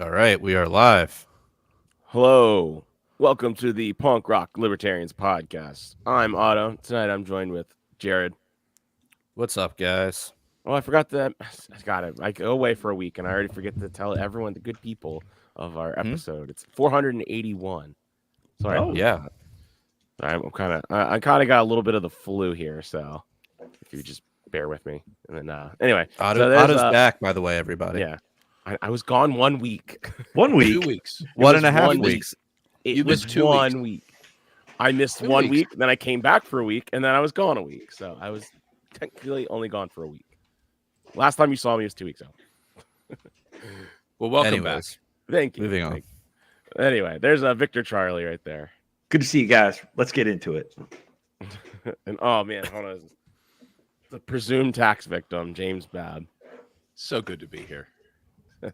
All right, we are live. Hello. Welcome to the Punk Rock Libertarians podcast. I'm Otto. Tonight I'm joined with Jared. What's up, guys? Oh, I forgot that. I got it. I go away for a week and I already forget to tell everyone, the good people of our episode. It's 481. Sorry. Oh. Yeah. I'm I kind of got a little bit of the flu here, so if you just bear with me. And then anyway, Otto's back, by the way, everybody. Yeah. I was gone 1 week. 1 week. 2 weeks. One and a half 1 weeks. It You was missed 2 1 week. I missed 2 1 weeks. week, then I came back for a week, and then I was gone a week. So I was technically only gone for a week. Last time you saw me was 2 weeks ago. Well, welcome Anyways, Thank you. moving on. Thank you. Anyway, there's a Victor Charlie right there. Good to see you guys. Let's get into it. And oh man, hold on. The presumed tax victim, James Babb. back. So good to be here.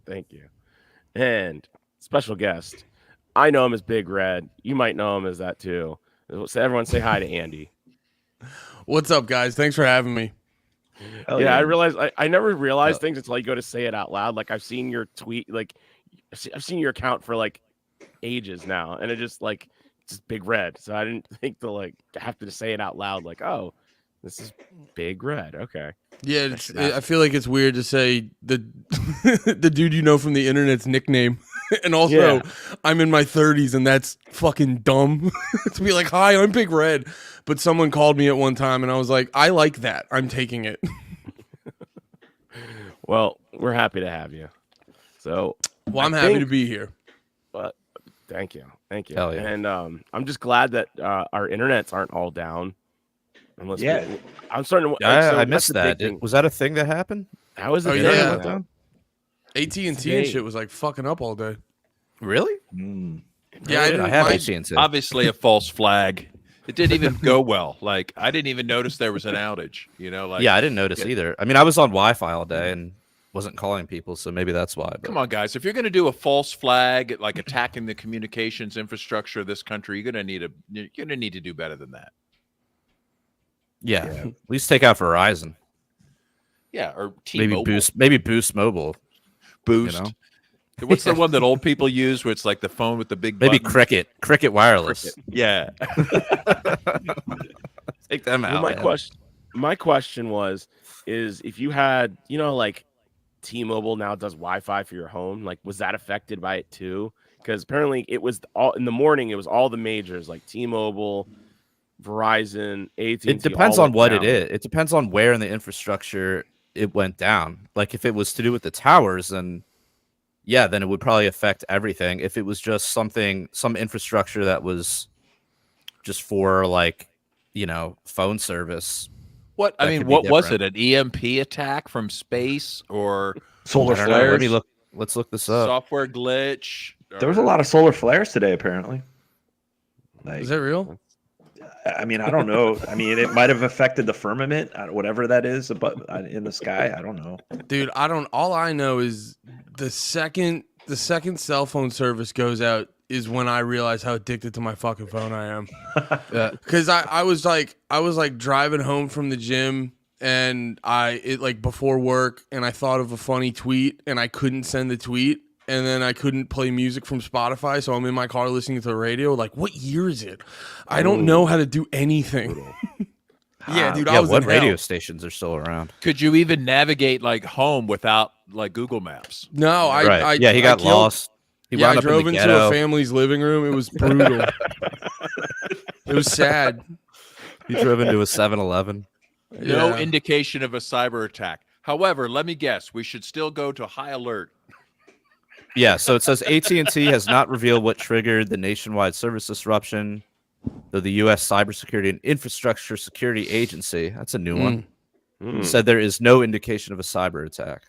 Thank you. And special guest. I know him as Big Red. You might know him as that too. So everyone say hi to Andy. What's up, guys? Thanks for having me. Hell I realized I never realized Yeah. things until you go to say it out loud. Like I've seen your tweet, like I've seen your account for like ages now, and it just like it's just Big Red. So I didn't think to like have to say it out loud. Like, oh, this is Big Red. Okay. Yeah, I feel like it's weird to say the the dude you know from the internet's nickname, and also Yeah. I'm in my 30s, and that's fucking dumb to be like, "Hi, I'm Big Red," but someone called me at one time, and I was like, "I like that. I'm taking it." Well, we're happy to have you. So, Well, I'm I happy think- to be here. thank you. Hell yeah. And I'm just glad that our internets aren't all down. Unless Yeah. I'm starting to. Yeah, so I that's missed the that. big thing. Was that a thing that happened? How is it? Oh, internet yeah. went down? AT&T and Today. shit was like fucking up all day. Really? Yeah, I have AT&T. Obviously, a false flag. It didn't even go well. Like I didn't even notice there was an outage. You know, like Yeah, I didn't notice either. I mean, I was on Wi-Fi all day and wasn't calling people, so maybe that's why. But Come on, guys. If you're going to do a false flag, like attacking the communications infrastructure of this country, you're going to need to do better than that. yeah, at least take out Verizon. Yeah, or T-Mobile. Maybe Boost Mobile. Boost. You know? What's the one that old people use, where it's like the phone with the big Maybe buttons? Cricket Wireless. Yeah. Take them out. Well, man. my question is if you had, like T-Mobile now does Wi-Fi for your home, like was that affected by it too? Because apparently it was all in the morning. It was all the majors like T-Mobile, Verizon, AT&T. It depends all on went what down. it is. It depends on where in the infrastructure it went down. Like if it was to do with the towers, then yeah, then it would probably affect everything. If it was just some infrastructure that was just for like, phone service. What I That mean, could be what was it? different. An EMP attack from space or Solar I don't know. flares. Let's look this up. software glitch? There was a lot of solar flares today, apparently. Like, Is that real? I mean, I don't know. I mean, it might have affected the firmament, whatever that is, but in the sky, I don't know. Dude, all I know is the second cell phone service goes out is when I realize how addicted to my fucking phone I am. Because I was like driving home from the gym and before work, and I thought of a funny tweet and I couldn't send the tweet, and then I couldn't play music from Spotify, so I'm in my car listening to the radio. Like, what year is it? I don't know how to do anything. Yeah, dude, I Yeah, was what in radio hell. stations are still around? Could you even navigate like home without like Google Maps? No, Right. Yeah, he got lost. He Yeah, wound I up in drove the into ghetto. a family's living room. It was brutal. It was sad. He drove into a 7-Eleven. No Yeah. indication of a cyber attack. However, let me guess, we should still go to high alert. Yeah, so it says AT&T has not revealed what triggered the nationwide service disruption, though the U.S. Cybersecurity and Infrastructure Security Agency, that's a new one, said there is no indication of a cyber attack.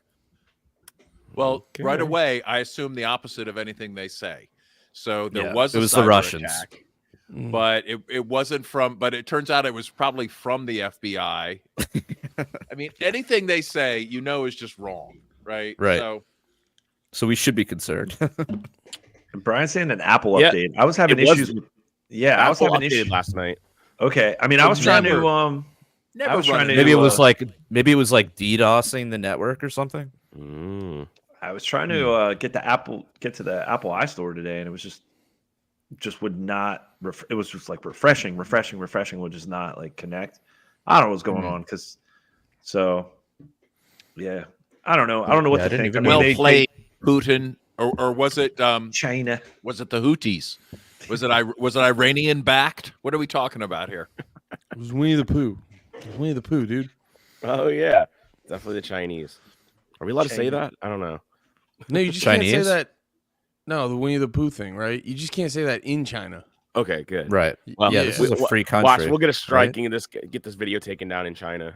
Well, right away, I assume the opposite of anything they say. So there Yeah, was it a was the cyber Russians. attack, but it wasn't from. But it turns out it was probably from the FBI. I mean, anything they say, is just wrong, right? Right. So we should be concerned. Brian's saying an Apple Yeah, update. I was having it was- issues with. Yeah, I was Apple having updated issues last night. Okay, I mean, I was trying to. Never I was run trying to- into maybe it a- was like DDoSing the network or something. Mm. I was trying to get to the Apple iStore today, and it was just would not. It was just like refreshing, would just not like connect. I don't know what's going on yeah, I don't know. I don't know what to think. I mean, well played, Putin, or was it China? Was it the Houthis? Was it Iranian backed? What are we talking about here? It was Winnie the Pooh. It was Winnie the Pooh, dude. Oh yeah, definitely the Chinese. Are we allowed to say that? I don't know. No, you just can't say that. No, the Winnie the Pooh thing, right? You just can't say that in China. Okay, good. Right. Well, yeah, this is a free country. Watch, we'll get a striking and get this video taken down in China.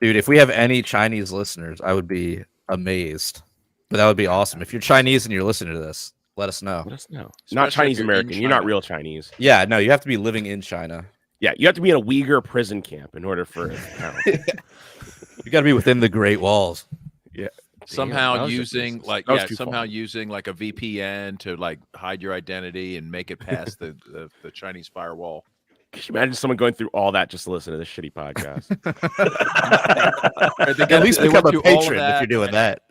Dude, if we have any Chinese listeners, I would be amazed. But that would be awesome. If you're Chinese and you're listening to this, let us know. Let us know. Not Chinese American. You're not real Chinese. Yeah, no, you have to be living in China. Yeah, you have to be in a Uyghur prison camp in order for it to count. You got to be within the Great Walls. Yeah. Somehow using like a VPN to like hide your identity and make it past the Chinese firewall. Can you imagine someone going through all that just to listen to this shitty podcast? At least become a patron if you're doing that.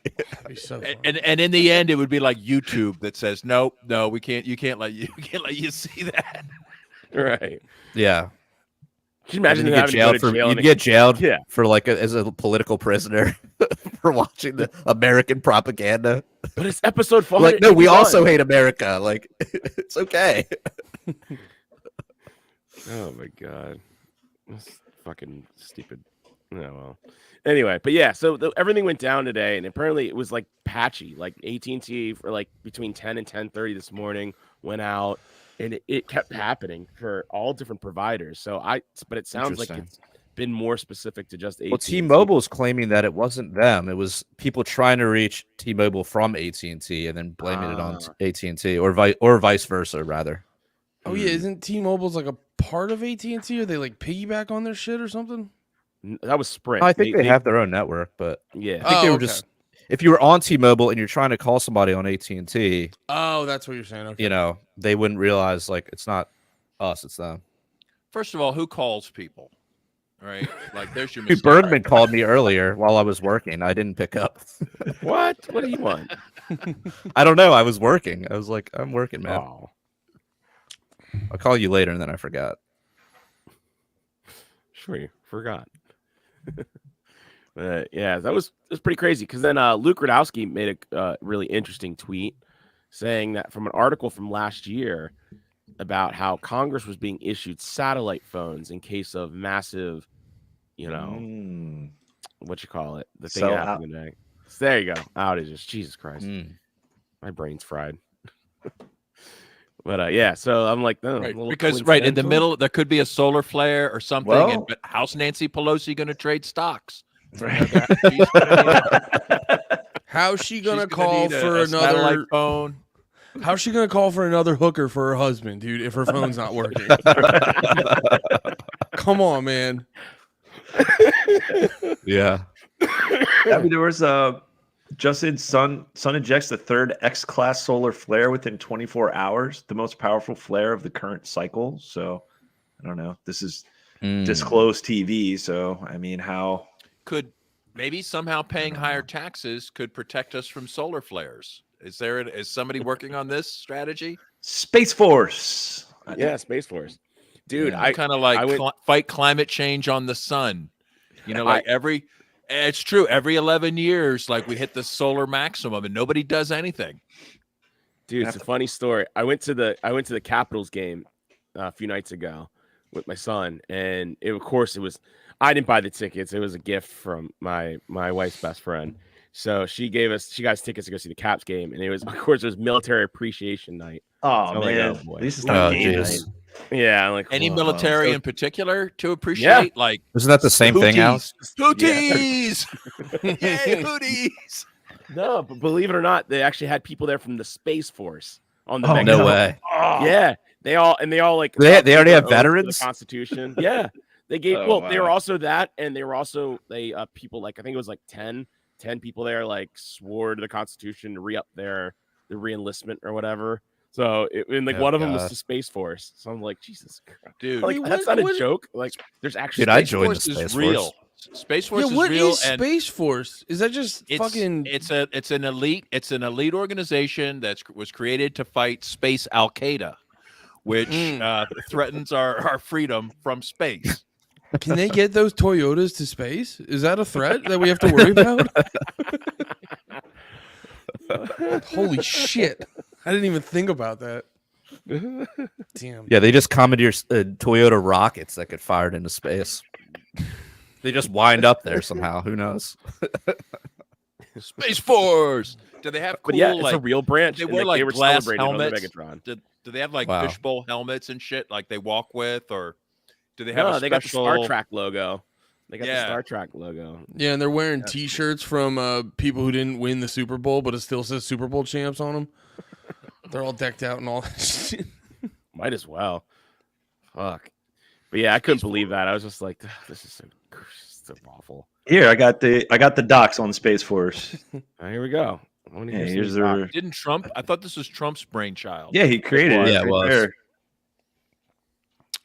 So and in the end, it would be like YouTube that says, "Nope, no, we can't. You can't let you see that." Right. Yeah. Can you imagine you'd get jailed for like as a political prisoner for watching the American propaganda. But it's episode 4. Like, no, we also hate America. Like, it's okay. Oh my god, that's fucking stupid. Oh well. Anyway, but yeah, so everything went down today, and apparently it was like patchy. Like AT&T for like between 10 and 10:30 this morning went out, and it kept happening for all different providers. But it sounds like it's been more specific to just AT&T. Well, T-Mobile is claiming that it wasn't them; it was people trying to reach T-Mobile from AT&T and then blaming it on AT&T, or vice versa, rather. Oh yeah, isn't T-Mobile's like a part of AT&T? Or they like piggyback on their shit or something? That was Sprint. I think they have their own network, but yeah, I think they were just. If you were on T-Mobile and you're trying to call somebody on AT&T, oh, that's what you're saying. Okay. You know, they wouldn't realize like it's not us, it's them. First of all, who calls people? Right? Like, there's your Dude, mistake. Bergman called me earlier while I was working. I didn't pick up. What? What do you want? I don't know. I was working. I was like, I'm working, man. Oh. I'll call you later, and then I forgot. Sure, you forgot. Yeah, that was pretty crazy. Because then Luke Radowski made a really interesting tweet saying that from an article from last year about how Congress was being issued satellite phones in case of massive, what you call it, the thing happened today. So there you go, outages. Jesus Christ, my brain's fried. But yeah, so I'm like, no, because in the middle there could be a solar flare or something. But how's Nancy Pelosi going to trade stocks? How's she gonna call for another phone? How's she gonna call for another hooker for her husband, dude? If her phone's not working, come on, man. Yeah. I mean, there was Justin's son ejects the third X-class solar flare within 24 hours, the most powerful flare of the current cycle. So, I don't know. This is disclosed TV. So, I mean, how could maybe somehow paying higher taxes could protect us from solar flares? Is somebody working on this strategy? Space Force. Yeah, Space Force. Dude, I kind of like fight climate change on the sun. It's true. Every 11 years, like we hit the solar maximum and nobody does anything. Dude, it's a funny story. I went to the Capitals game a few nights ago with my son, and of course it was. I didn't buy the tickets. It was a gift from my wife's best friend. So she got us tickets to go see the Caps game, and it was military appreciation night. Oh so man, like, at least it's not game night. Yeah, I'm like any military in particular to appreciate. Yeah. Like, isn't that the same thing, Alex? Houthis, yay, Houthis! No, but believe it or not, they actually had people there from the Space Force on the. No way! Yeah, they all like they already have veterans. The Constitution, yeah. They gave they were also that, and they were also people like I think it was like 10 people there like swore to the Constitution to re-up the re-enlistment or whatever. So one of them was the Space Force. So I'm like, Jesus Christ, dude, like that's not a joke. Like there's actually I joined the Space Force. Space Force Yeah, is what real, is and Space Force? Is that just it's fucking? it's an elite organization that was created to fight space Al Qaeda, which threatens our freedom from space. Can they get those Toyotas to space? Is that a threat that we have to worry about? Holy shit! I didn't even think about that. Damn. Yeah, they just commandeer Toyota rockets that get fired into space. They just wind up there somehow. Who knows? Space Force. Do they have cool, But yeah, it's like a real branch. they and, wear they like were glass celebrating on the helmets? Megatron. Do they have like Wow. fishbowl helmets and shit like they walk with, or do they have No, a they got the special? Star Trek logo. They got the Yeah. Star Trek logo. Yeah, and they're wearing T-shirts from people who didn't win the Super Bowl, but it still says Super Bowl champs on them. They're all decked out and all that shit. Might as well. Fuck. But yeah, I couldn't believe that. I was just like, this is so awful. Here, I got the docs on Space Force. Here we go. I wanna Yeah, hear some here's talk. their. Didn't Trump? I thought this was Trump's brainchild. Yeah, he created it. Yeah, it right was. there.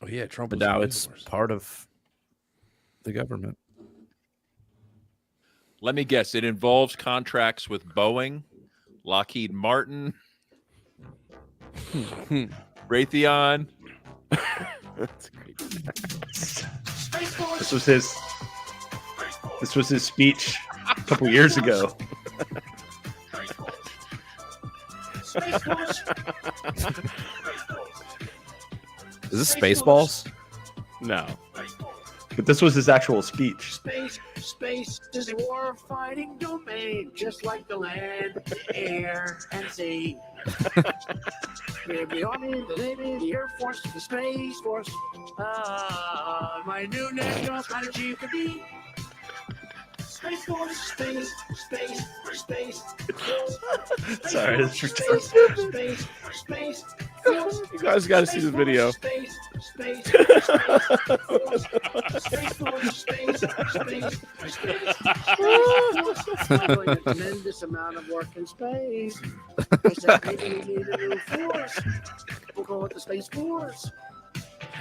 Oh yeah, Trump. But was now Space it's Force. part of the government. Let me guess. It involves contracts with Boeing, Lockheed Martin, Raytheon. That's great. This was his speech a couple years ago. Is this Spaceballs? No. But this was his actual speech. Space is a war-fighting domain, just like the land, the air, and sea. We have the Army, the Navy, the Air Force, the Space Force. My new name goes how did you could be? Space Force, space. Sorry, that's Space. You guys got to see the video. Space. Doing a tremendous amount of work in space. I said, maybe we need a new force. We'll call it the Space Force.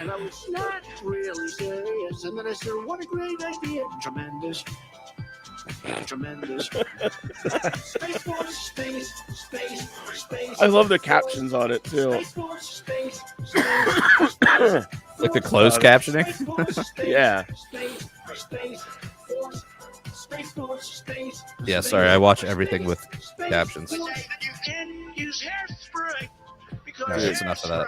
And I was not really serious. And then I said, what a great idea. Tremendous. Space Force, space. I love the captions on it too. Space Force, space. Like the closed captioning? Yeah. Yeah, sorry, I watch everything with captions. Alright, that's enough of that.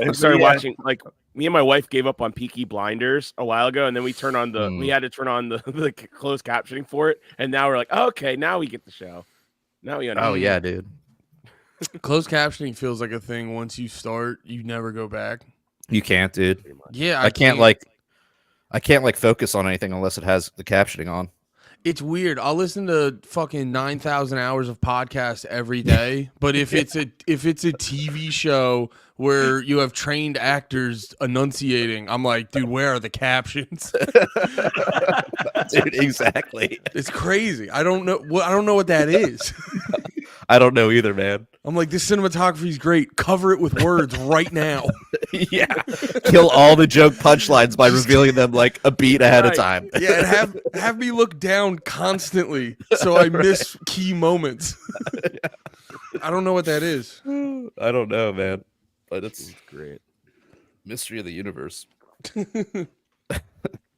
I started Yeah. watching, like, me and my wife gave up on Peaky Blinders a while ago, and then we turned on we had to turn on the closed captioning for it, and now we're like, okay, now we get the show. Now we understand. Oh yeah, dude. Closed captioning feels like a thing. Once you start, you never go back. You can't, dude. Yeah, I can't focus on anything unless it has the captioning on. It's weird. I'll listen to fucking 9,000 hours of podcasts every day, but if it's a TV show where you have trained actors enunciating, I'm like, dude, where are the captions? Dude, exactly. It's crazy. I don't know what that is. I don't know either, man. I'm like, this cinematography is great. Cover it with words right now. Yeah. Kill all the joke punchlines by revealing them like a beat ahead of Right. time. Yeah, and have me look down constantly so I miss key moments. I don't know what that is. I don't know, man. But it's Great. mystery of the universe.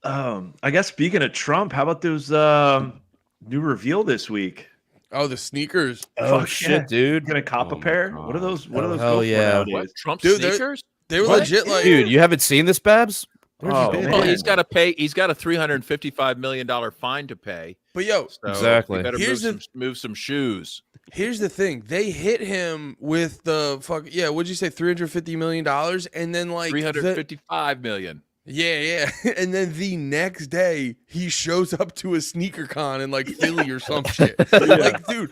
I guess speaking of Trump, how about those new reveal this week? Oh, the sneakers. Oh Fuck shit, yeah. dude. Gonna cop Oh a my pair? God. What are those? What Oh, are those? hell Go for yeah. nowadays? What? Trump Dude, they're- sneakers? They were What? legit like Dude, you haven't seen this, Babs? Where'd you Oh, been? man. Well, he's got to pay. He's got a $355 million fine to pay. But yo, So Exactly. he better Here's move some shoes. here's the thing. They hit him with the fuck what'd you say, $350 million? And then like $355 million. Yeah. And then the next day he shows up to a sneaker con in like Philly or some shit. Like, dude,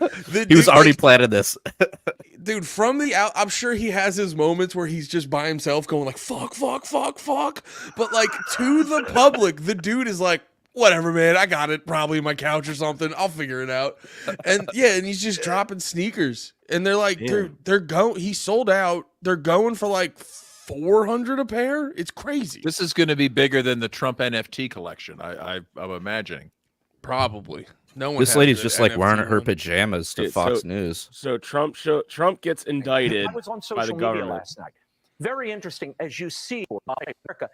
He was already planning this. dude, from the out, I'm sure he has his moments where he's just by himself going like, fuck. But like to the public, the dude is like, whatever, man, I got it probably in my couch or something. I'll figure it out. And yeah, and he's just dropping sneakers. And they're like, they're going, he sold out. They're going for like $400 a pair. It's crazy. This is going to be bigger than the Trump NFT collection. I'm imagining. Probably. No one. This has lady's the just like wearing NFT her one. pajamas to Dude, Fox News. So Trump gets indicted I was on by social the media government. last night. Very interesting, as you see, America,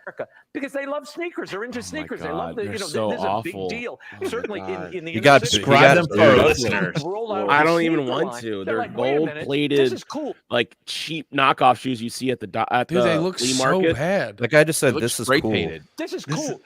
because they love sneakers. They're into sneakers. They love God, the, they're you know, so this is a awful. big deal. Oh my Certainly God. in the You inner got city. Describe them for our dude. listeners. Roll out I the don't even sneaker want line. to. They're They're like, wait a minute, gold-plated, This is cool. like cheap knockoff shoes you see at the Dude, they look flea so market. bad. The guy just It said looks this is spray cool. painted. This is This- cool.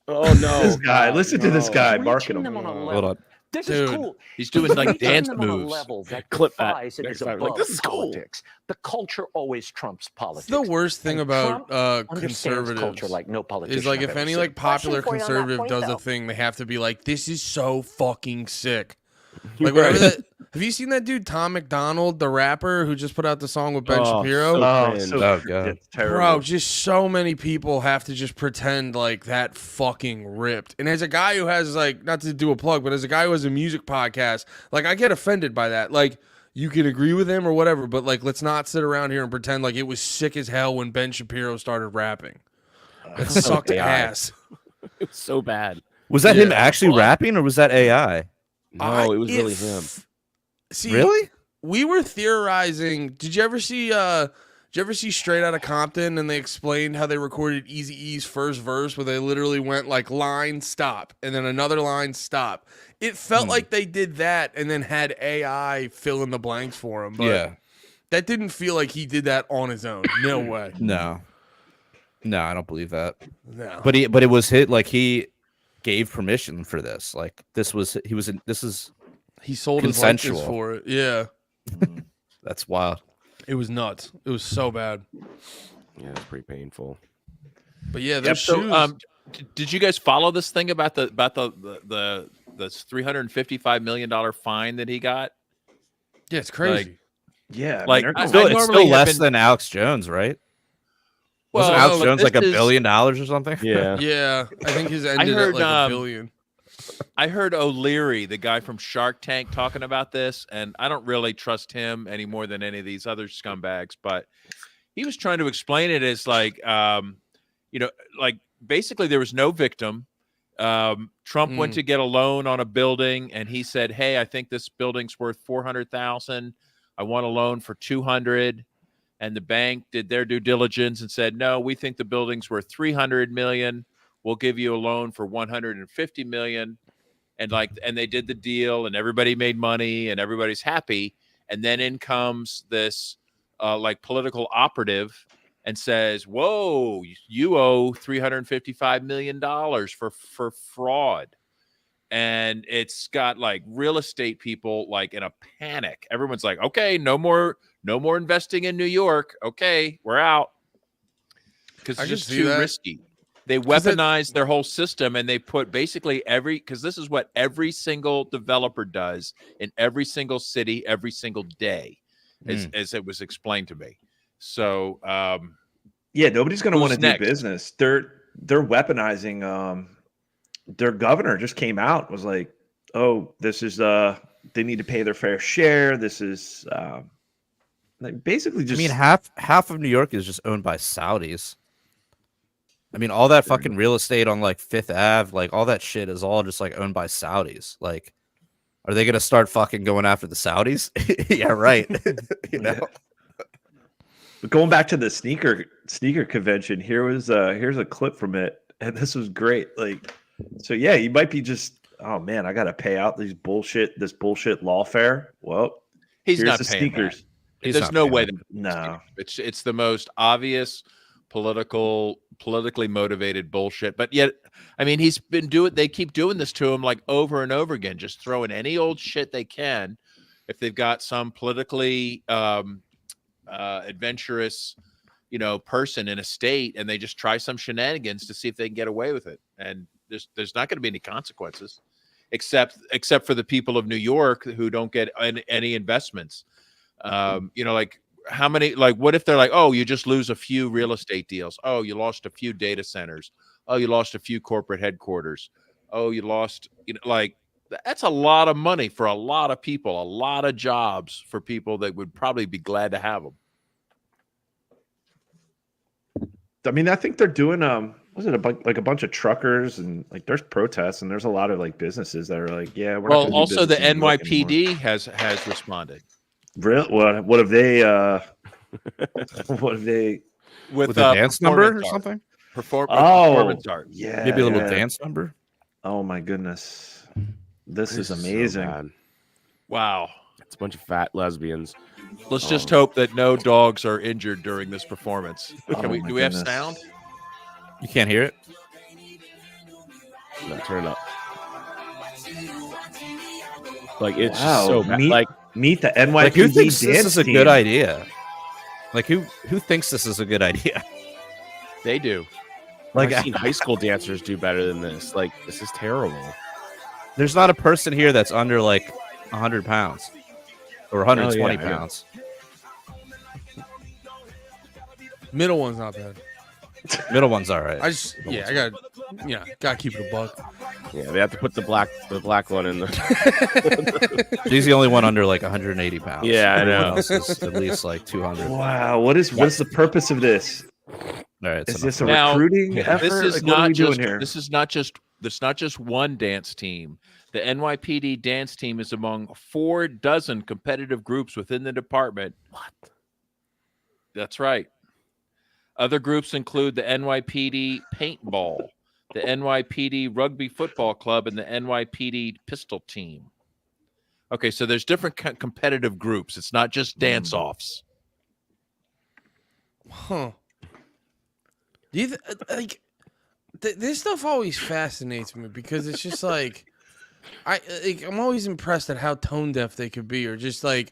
Oh no, This guy, God, listen to this no. guy He's marking reaching them. them on a Hold level. on. This Dude, is cool. He's doing like Reaching dance them on a moves. level that Clip that defies and next is time. above Like, this is cool. politics. The culture always trumps politics. The worst thing And about Trump understands conservatives culture like no politician is like I've if ever any seen. like popular Question for you on that conservative point, does though. a thing, they have to be like, "This is so fucking sick." Like whatever that. Have you seen that dude Tom McDonald, the rapper who just put out the song with Ben Oh, Shapiro? so Oh, cringe. so Oh, God. it's terrible. Bro, just so many people have to just pretend like that fucking ripped. And as a guy who has like, not to do a plug, but as a guy who has a music podcast, like I get offended by that. Like you can agree with him or whatever, but like let's not sit around here and pretend like it was sick as hell when Ben Shapiro started rapping. It sucked AI. ass. It was so bad. Was that him Yeah. actually Well, rapping or was that AI? No, it was really him. See, Really? we were theorizing. Did you ever see Straight Outta Compton and they explained how they recorded Eazy-E's first verse where they literally went like line stop and then another line stop. It felt like they did that and then had AI fill in the blanks for him. But Yeah. that didn't feel like he did that on his own. No way. No. No, I don't believe that. No. But it was hit like he gave permission for this. Like this is He sold his likeness consensual. for it. Yeah. that's wild. It was nuts. It was so bad. Yeah, it's pretty painful. But yeah, those So, shoes. did you guys follow this thing about the $355 million fine that he got? Yeah, it's crazy. Yeah, I Like, mean, they're I- going- It's normally still have less been- than Alex Jones, right? Well, Wasn't Alex no, Jones this like $1 is- billion or something? Yeah. Yeah, I think his ended heard, at like um, $1 billion. I heard O'Leary, the guy from Shark Tank, talking about this, and I don't really trust him any more than any of these other scumbags. But he was trying to explain it as like, like basically there was no victim. Trump went to get a loan on a building, and he said, "Hey, I think this building's worth $400,000. I want a loan for $200,000." And the bank did their due diligence and said, "No, we think the building's worth $300 million. We'll give you a loan for $150 million." And they did the deal, and everybody made money, and everybody's happy. And then in comes this like political operative and says, "Whoa, you owe $355 million for fraud." And it's got like real estate people like in a panic. Everyone's like, "Okay, no more investing in New York. Okay, we're out." Because I it's can just see too that. risky. They 'Cause that- weaponized their whole system, and they put basically because this is what every single developer does in every single city every single day, as it was explained to me. So yeah, nobody's going to Who's want to do next? business. They're weaponizing. Their governor just came out and was like, "Oh, this is they need to pay their fair share. This is like basically I just." mean, half of New York is just owned by Saudis. I mean, all that fucking real estate on like Fifth Ave, like all that shit is all just like owned by Saudis. Like, are they gonna start fucking going after the Saudis? Yeah, right. you know. But going back to the sneaker convention, here's a clip from it, and this was great. Like, so yeah, you might be just, oh man, I got to pay out this bullshit lawfare. Well, he's here's not the paying sneakers. that. He's There's not no paying way. that. No, It's the most obvious politically motivated bullshit. But yet, I mean, they keep doing this to him like over and over again, just throwing any old shit they can. If they've got some politically adventurous, person in a state, and they just try some shenanigans to see if they can get away with it. And there's not going to be any consequences, except for the people of New York who don't get any investments. Like how many, like, what if they're like, oh, you just lose a few real estate deals. Oh, you lost a few data centers. Oh, you lost a few corporate headquarters. Oh, you lost, like, that's a lot of money for a lot of people, a lot of jobs for people that would probably be glad to have them. I mean, I think they're doing was it a bunch of truckers and like there's protests and there's a lot of like businesses that are like, yeah, we're not Well, gonna do also the business in New York anymore. NYPD has responded Real? What have they? What have they? With a dance number or something? Performance art. Yeah, Maybe a little dance number. Oh my goodness, this is so amazing. bad. Wow. It's a bunch of fat lesbians. Let's just hope that no dogs are injured during this performance. Oh my Do we have goodness. sound? You can't hear it? No, turn it up. Like it's Wow, just so bad. Meet the NYPD Like, who thinks dance this is a team. good idea? Like, who thinks this is a good idea? They do. Like I've seen high school dancers do better than this. Like this is terrible. There's not a person here that's under like 100 pounds or 120 Oh, yeah. pounds. Middle one's not bad. Middle one's all right. I gotta keep it a buck. Yeah, they have to put the black one in the. He's the only one under like 180 pounds. Yeah, I Everyone know. else is at least like 200. All Wow, what is the purpose of this? right, Is so this a Now, recruiting effort? This is Like, what are not we just doing here? this is not just one dance team. The NYPD dance team is among 4 dozen competitive groups within the department. What? That's right. Other groups include the NYPD paintball, the NYPD rugby football club, and the NYPD pistol team. Okay, so there's different competitive groups. It's not just dance-offs. Huh. Do you this stuff always fascinates me because it's just like I'm always impressed at how tone deaf they could be, or just like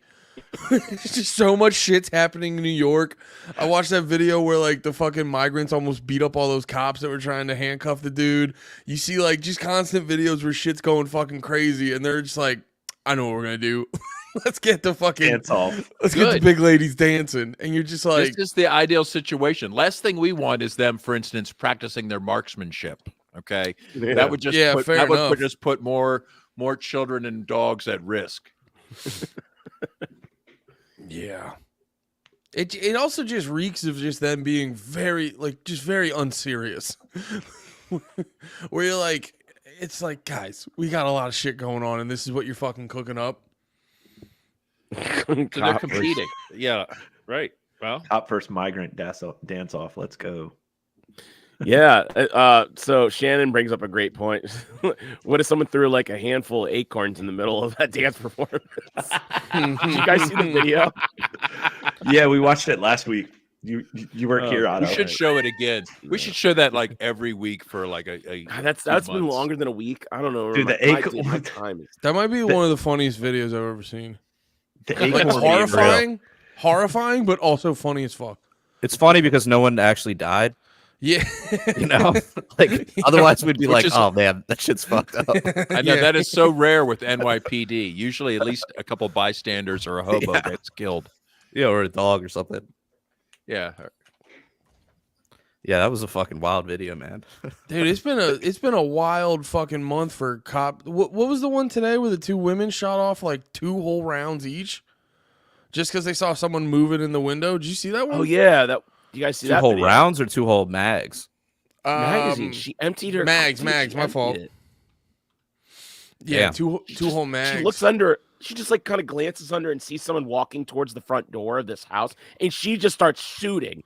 it's just so much shit's happening in New York. I watched that video where like the fucking migrants almost beat up all those cops that were trying to handcuff the dude. You see like just constant videos where shit's going fucking crazy, and they're just like, I know what we're gonna do. Let's get the fucking Dance off. Let's get the big ladies dancing, and you're just like, This is the ideal situation. Last thing we want is them, for instance, practicing their marksmanship. Okay, Yeah. that would just fair enough. just put more children and dogs at risk. yeah. It also just reeks of just them being very unserious. Where you're like, it's like, guys, we got a lot of shit going on, and this is what you're fucking cooking up. So they're competing. Yeah, right. Well, Top first migrant dance off. Let's go. Yeah. So Shannon brings up a great point. What if someone threw like a handful of acorns in the middle of that dance performance? Did you guys see the video? Yeah, we watched it last week. You weren't here, Otto. we should show it again. We should show that like every week for like a God, that's been months. longer than a week. I don't know. Dude, the my time is. That might be one of the funniest videos I've ever seen. The Like acorn horrifying, but also funny as fuck. it's funny because no one actually died. Yeah, You know, like otherwise we'd be Which like, is- oh man, that shit's fucked up. I know that is so rare with NYPD. Usually, at least a couple bystanders or a hobo gets killed. Yeah, or a dog or something. Yeah, Yeah, that was a fucking wild video, man. dude, it's been a wild fucking month for cop. What was the one today where the 2 women shot off like 2 whole rounds each, just because they saw someone moving in the window? Did you see that one? Oh yeah, that you guys see 2 that whole video? rounds or 2 whole mags? Magazine. She emptied her mags, she my emptied fault. it. Yeah, Damn. two whole mags. She looks under. She just like kind of glances under and sees someone walking towards the front door of this house, and she just starts shooting.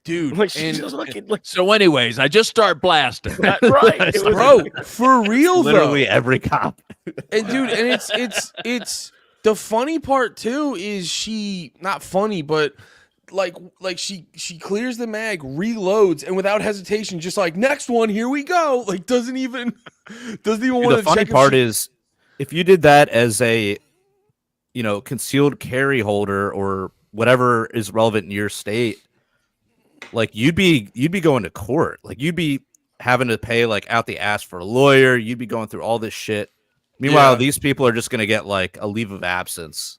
dude. Like she's And just like So, anyways, I just start blasting. that, right, it was- bro, for real though. Literally every cop. And dude, and it's the funny part too is she not funny, but like she clears the mag, reloads, and without hesitation, just like next one, here we go. Like doesn't even want The to funny check. part is, if you did that as a, concealed carry holder or whatever is relevant in your state, like you'd be going to court. Like you'd be having to pay like out the ass for a lawyer. You'd be going through all this shit. Meanwhile, Yeah. these people are just gonna get like a leave of absence,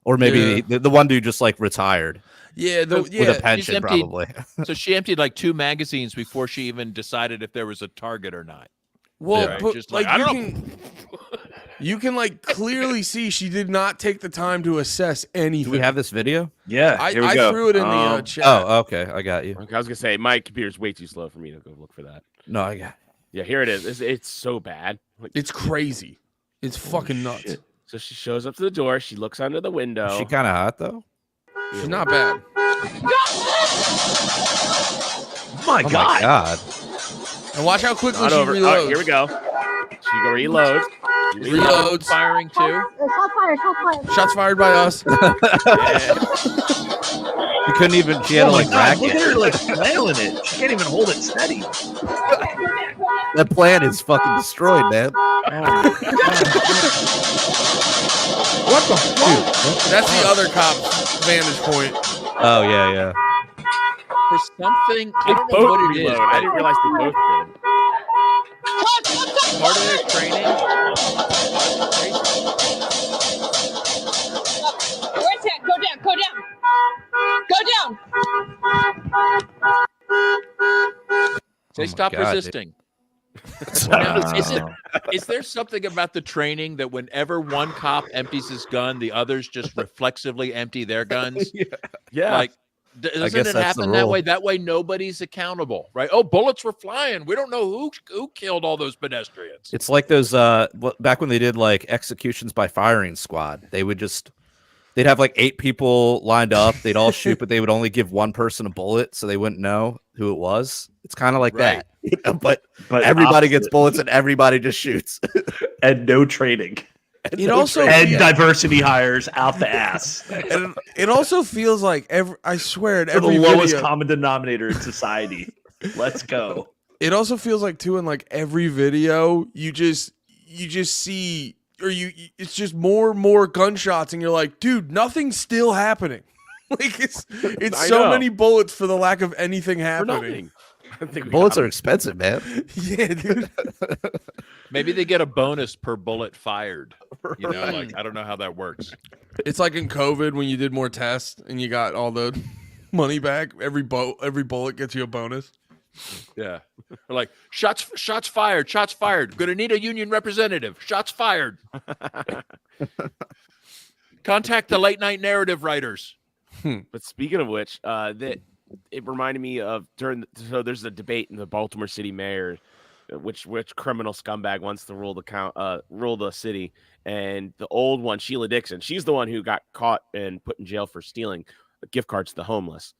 or maybe the one dude just like retired with with a pension, emptied- probably. So she emptied like 2 magazines before she even decided if there was a target or not. Well, Right, but just like like, I you don't can. You can like clearly see she did not take the time to assess anything. Do we have this video? Yeah, here we go. I threw it in the chat. Oh, okay. I got you. Okay, I was gonna say my computer's way too slow for me to go look for that. No, I got Yeah, here it is. It's so bad. Like, It's crazy. It's fucking nuts. shit. so she shows up to the door. She looks under the window. Is she kind of hot, though? She's not bad. Oh my Oh, god. my God. And watch how quickly Not she over. reloads. Oh, here we go. She reloads. She Reloads. Firing too. Shots fired, shots fired. Shots fired by us. You couldn't even. She had to Oh my like God, rack look at it. her like flailing it. She can't even hold it steady. That plan is fucking destroyed, man. What the fuck? That's the other cop's vantage point. Oh yeah, yeah. For something, I They don't know both what it is. reload. I didn't realize they both did. Part of their training. Where's that? Go down, go down. Go down. Say Oh my stop God, dude. resisting. Now, is there something about the training that whenever one cop empties his gun, the others just reflexively empty their guns? Yeah. Like, doesn't guess it that's the happen that rule. way? That way, nobody's accountable, right? Oh, bullets were flying. We don't know who killed all those pedestrians. It's like those back when they did like executions by firing squad. They'd have like 8 people lined up. They'd all shoot, but they would only give one person a bullet, so they wouldn't know who it was. It's kind of like Right. that, you know, but But everybody gets opposite. bullets and everybody just shoots. And no training. It also And feel- diversity hires out the ass. and it also feels like I swear at For the every lowest video, common denominator in society. Let's go. it also feels like too in like every video you just see or it's just more and more gunshots and you're like, dude, nothing's still happening. Like it's I so know. many bullets for the lack of anything For happening. nothing. I think we Bullets got are it. expensive, man. Yeah, dude. Maybe they get a bonus per bullet fired. You know, like I don't know how that works. It's like in COVID when you did more tests and you got all the money back. Every bullet gets you a bonus. Yeah, or like shots fired. Shots fired. Gonna need a union representative. Shots fired. Contact the late night narrative writers. But speaking of which, that it reminded me of so there's a debate in the Baltimore City mayor, which criminal scumbag wants to rule the city, and the old one, Sheila Dixon, she's the one who got caught and put in jail for stealing gift cards to the homeless.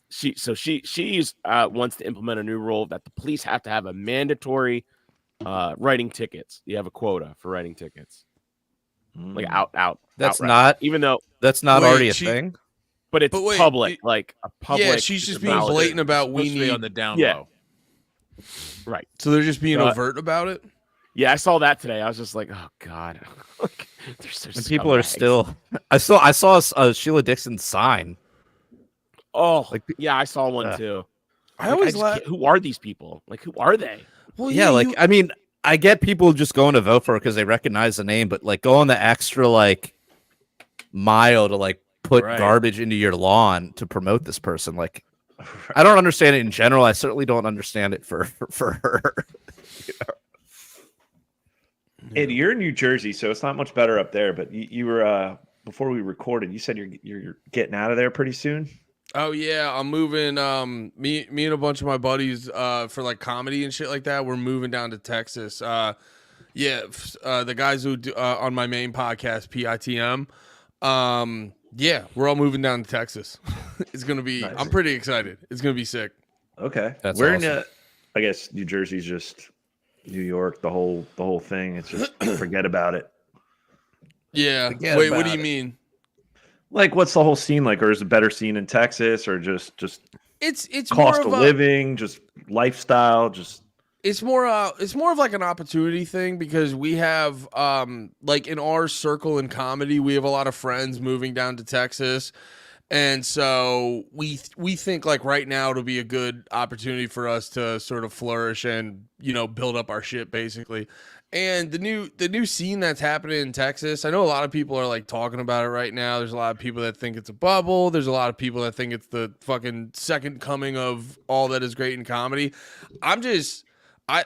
She wants to implement a new rule that the police have to have a mandatory writing tickets. You have a quota for writing tickets, like out. That's outright. not even though. that's not Wait, already a she- thing. But it's But wait, public, like a public. Yeah, she's just being acknowledgement. blatant about we Supposed to be need. on the down Yeah. low. Right. So they're just being Uh, overt about it. Yeah, I saw that today. I was just like, oh god. Like, they're so And people are scumbags. still. I saw a Sheila Dixon sign. Oh, like, yeah, I saw one too. I Like, always just laugh. can't- who are these people? Like, who are they? Well, Yeah, like I mean, I get people just going to vote for her because they recognize the name, but like going the extra like mile to like put Right. garbage into your lawn to promote this person. Like, I don't understand it in general. I certainly don't understand it for her. And you're in New Jersey, so it's not much better up there. But you were before we recorded, you said you're getting out of there pretty soon. Oh yeah, I'm moving. Me and a bunch of my buddies for like comedy and shit like that. We're moving down to Texas. The guys who do on my main podcast, PITM. Yeah, we're all moving down to Texas. It's gonna be. Nice. I'm pretty excited. It's gonna be sick. Okay, That's we're awesome. in. I guess New Jersey's just New York. The whole thing. It's just forget about it. Yeah. Forget Wait, what about do you it. mean? Like, what's the whole scene like? Or is it a better scene in Texas, or just It's cost more of of a, living, just lifestyle, just it's more of like an opportunity thing because we have like in our circle in comedy we have a lot of friends moving down to Texas, and so we think like right now it'll be a good opportunity for us to sort of flourish and build up our shit basically. And the new scene that's happening in Texas, I know a lot of people are like talking about it right now. There's a lot of people that think it's a bubble. There's a lot of people that think it's the fucking second coming of all that is great in comedy.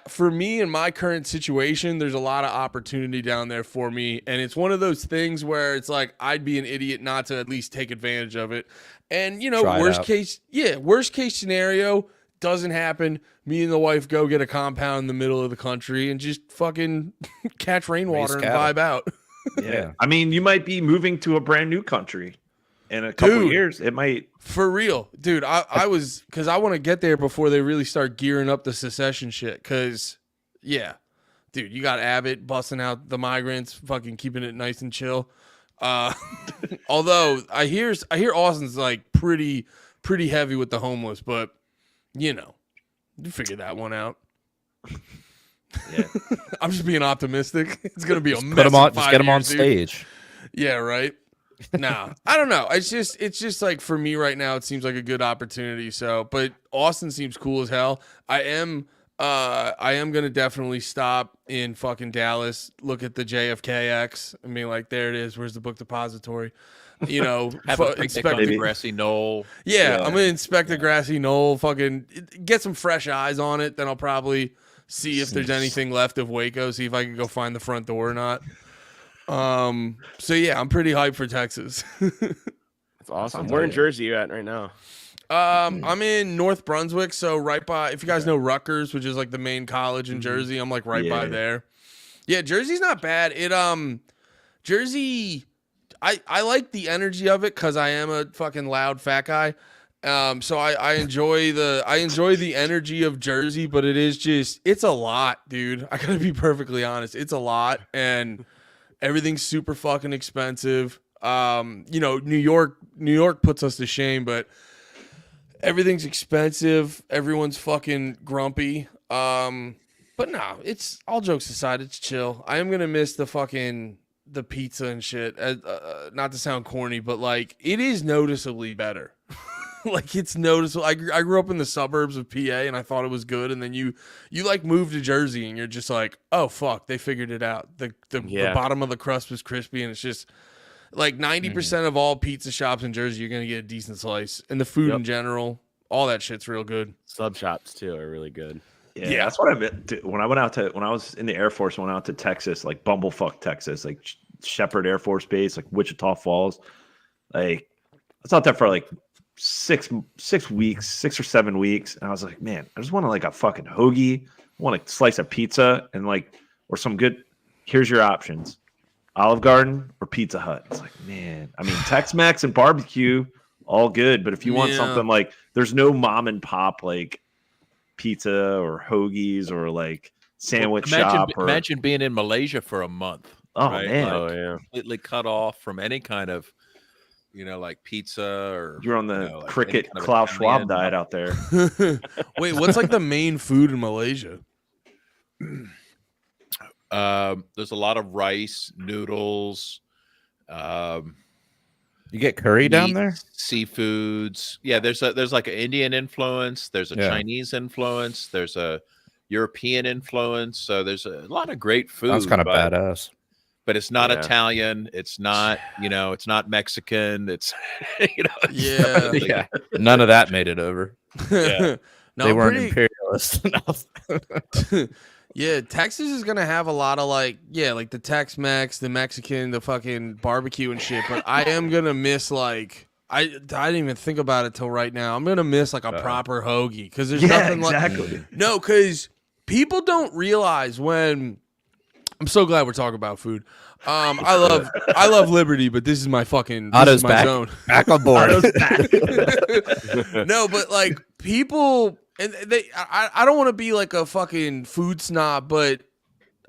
For me in my current situation, there's a lot of opportunity down there for me, and it's one of those things where it's like I'd be an idiot not to at least take advantage of it. And Try it worst out. case scenario doesn't happen. Me and the wife go get a compound in the middle of the country and just fucking catch rainwater and cattle. vibe out. Yeah. I mean, you might be moving to a brand new country in a couple Dude. years. It might. For real, dude. I was because I want to get there before they really start gearing up the secession shit. Because, yeah, dude, you got Abbott busting out the migrants, fucking keeping it nice and chill. Although I hear Austin's like pretty heavy with the homeless, but you figure that one out. Yeah. I'm just being optimistic. It's gonna be a mess. Put him on. in Just 5 get him on years, dude. stage. Yeah, right. Nah, I don't know. It's just like for me right now, it seems like a good opportunity. So, but Austin seems cool as hell. I am gonna definitely stop in fucking Dallas, look at the JFKX. I mean, like there it is. Where's the book depository? Have a picnic on the grassy knoll. Yeah, I'm gonna inspect the grassy knoll. Fucking get some fresh eyes on it. Then I'll probably see if there's anything left of Waco. See if I can go find the front door or not. So yeah, I'm pretty hyped for Texas. That's awesome. Where in Jersey you at right now? I'm in North Brunswick, so right by, if you guys know Rutgers, which is like the main college in Jersey, I'm like right by there. Yeah, Jersey's not bad. Jersey, I like the energy of it because I am a fucking loud fat guy. So I enjoy the energy of Jersey, but it's a lot, dude. I gotta be perfectly honest. It's a lot, and everything's super fucking expensive. New York puts us to shame, but everything's expensive. Everyone's fucking grumpy. But no, it's all jokes aside, it's chill. I am gonna miss the pizza and shit. Not to sound corny, but like it is noticeably better. Like it's noticeable. I grew up in the suburbs of PA and I thought it was good, and then you like move to Jersey and you're just like, oh fuck, they figured it out. The bottom of the crust was crispy, and it's just like 90% of all pizza shops in Jersey you're gonna get a decent slice, and the food in general, all that shit's real good. Sub shops too are really good. Yeah, that's what I meant. When I was in the Air Force, I went out to Texas, like Bumblefuck, Texas, like Shepherd Air Force Base, like Wichita Falls. Like I was out there for like 6 weeks, 6 or 7 weeks, and I was like, man, I just want like a fucking hoagie. I want a slice of pizza and like or some good. Here's your options: Olive Garden or Pizza Hut. It's like, man, I mean, Tex-Mex and barbecue, all good, but if you want something like, there's no mom and pop like pizza or hoagies or like sandwich shop. Imagine being in Malaysia for a month. Oh right? man, yeah, completely cut off from any kind of, like pizza or you're on the like cricket kind of Klaus Schwab Italian. diet out there. Wait, what's like the main food in Malaysia? There's a lot of rice, noodles. You get curry down meat, there? seafoods. Yeah, there's like an Indian influence. There's a Chinese influence. There's a European influence. So there's a lot of great food. That's kind of badass. But it's not Italian. It's not, it's not Mexican. It's, Yeah. None of that made it over. Yeah. No, They weren't imperialist enough. Yeah, Texas is gonna have a lot of like the Tex-Mex, the Mexican, the fucking barbecue and shit. But I am gonna miss like I didn't even think about it till right now. I'm gonna miss like a proper hoagie because there's nothing exactly. like because people don't realize when. I'm so glad we're talking about food. I love liberty, but this is my fucking Otto's my back, zone. back on board. No, but like people, and I don't want to be like a fucking food snob, but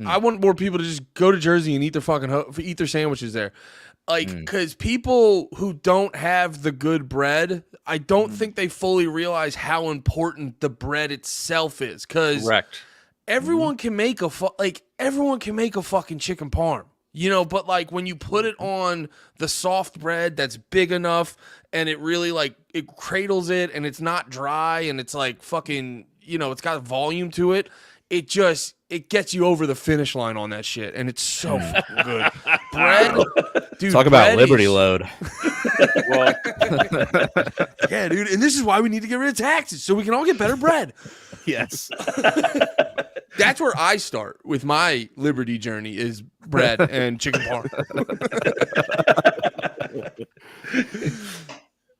I want more people to just go to Jersey and eat their sandwiches there. Like, because people who don't have the good bread, I don't think they fully realize how important the bread itself is. Because correct. Everyone can make a fucking chicken parm, but like when you put it on the soft bread that's big enough and it really like it cradles it and it's not dry and it's like fucking, it's got volume to it. It gets you over the finish line on that shit, and it's so fucking good. Bread, dude. Talk about Liberty Load. well, yeah, dude. And this is why we need to get rid of taxes so we can all get better bread. Yes. That's where I start with my Liberty journey is bread and chicken parm.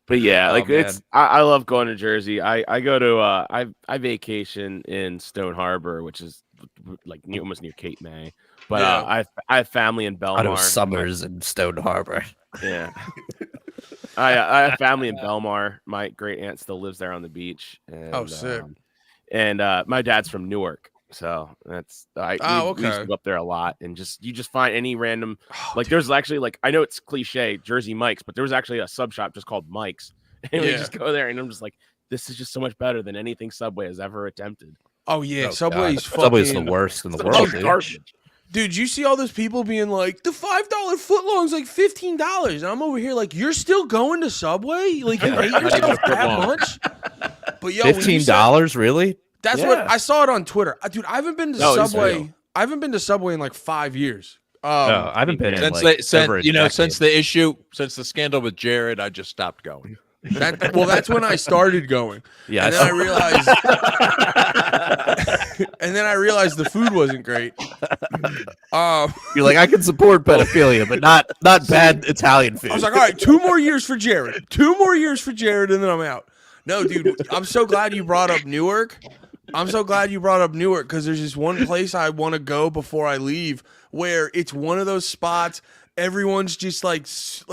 But yeah, Oh, like man. I love going to Jersey. I go to I vacation in Stone Harbor, which is like almost near Cape May. But Yeah. I have family in I know Belmar. summers in Stone Harbor. Yeah. I have family in Belmar. My great aunt still lives there on the beach. And, Oh, sick. And my dad's from Newark. So that's we used okay. to go up there a lot, and you just find any random there's actually like I know it's cliche Jersey Mike's, but there was actually a sub shop just called Mike's, and we Yeah. just go there, and I'm just like, this is just so much better than anything Subway has ever attempted. Oh yeah, Oh, Subway's God. fucking. Subway's the worst in the Subway's world, dude. garbage. Dude, you see all those people being like, the $5 footlong's like $15, and I'm over here like, you're still going to Subway? Like you hate yourself that much? But yo, when you said- $15, really? That's what I saw it on Twitter. Dude, I haven't been to No, it's Subway. real. I haven't been to Subway in like 5 years. No, I haven't been in Since like they, over a since decade. the issue, since the scandal with Jared, I just stopped going. That's when I started going. Yeah, And then I realized and then I realized the food wasn't great. you're like, I can support pedophilia, but not bad Italian food. I was like, all right, 2 more years for Jared. 2 more years for Jared, and then I'm out. No, dude, I'm so glad you brought up Newark. Because there's this one place I want to go before I leave where it's one of those spots. Everyone's just like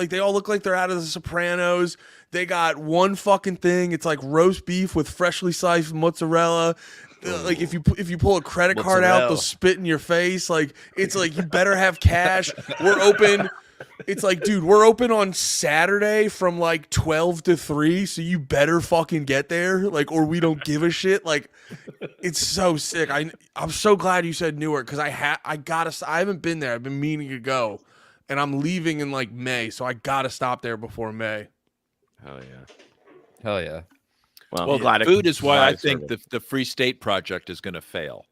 they all look like they're out of The Sopranos. They got one fucking thing. It's like roast beef with freshly sliced mozzarella. Like if you pull a credit card out, Mozzarella. they'll spit in your face. Like it's like you better have cash. We're open. It's like, dude, we're open on Saturday from like 12 to 3, so you better fucking get there, like, or we don't give a shit. Like, it's so sick. I'm so glad you said Newark because I haven't been there. I've been meaning to go, and I'm leaving in like May, so I gotta stop there before May. Hell yeah. Hell yeah. Well, Food is why I glad think it's the Free State Project is going to fail,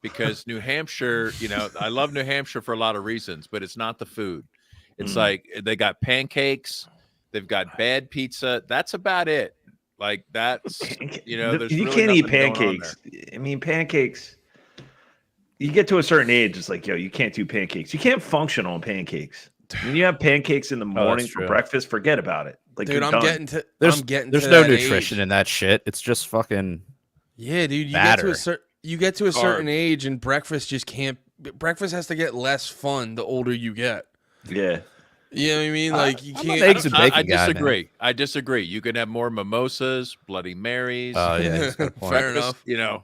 because New Hampshire, I love New Hampshire for a lot of reasons, but it's not the food. It's like they got pancakes, they've got bad pizza. That's about it. Like that's there's you really can't eat nothing going on pancakes. there. I mean, pancakes. You get to a certain age, it's like, yo, you can't do pancakes. You can't function on pancakes. When you have pancakes in the morning for true. breakfast, forget about it. Like, Dude, you're I'm done. getting to. There's I'm getting there's to no that nutrition age. in that shit. It's just fucking Yeah, dude, batter. you get to a certain Carbs. age, and breakfast just can't. Breakfast has to get less fun the older you get. Yeah. You know what I mean? Like you I'm can't. an eggs and I bacon guy, man. disagree. I disagree. You can have more mimosas, Bloody Marys. Oh yeah, he's got a point. Fair breakfast, enough.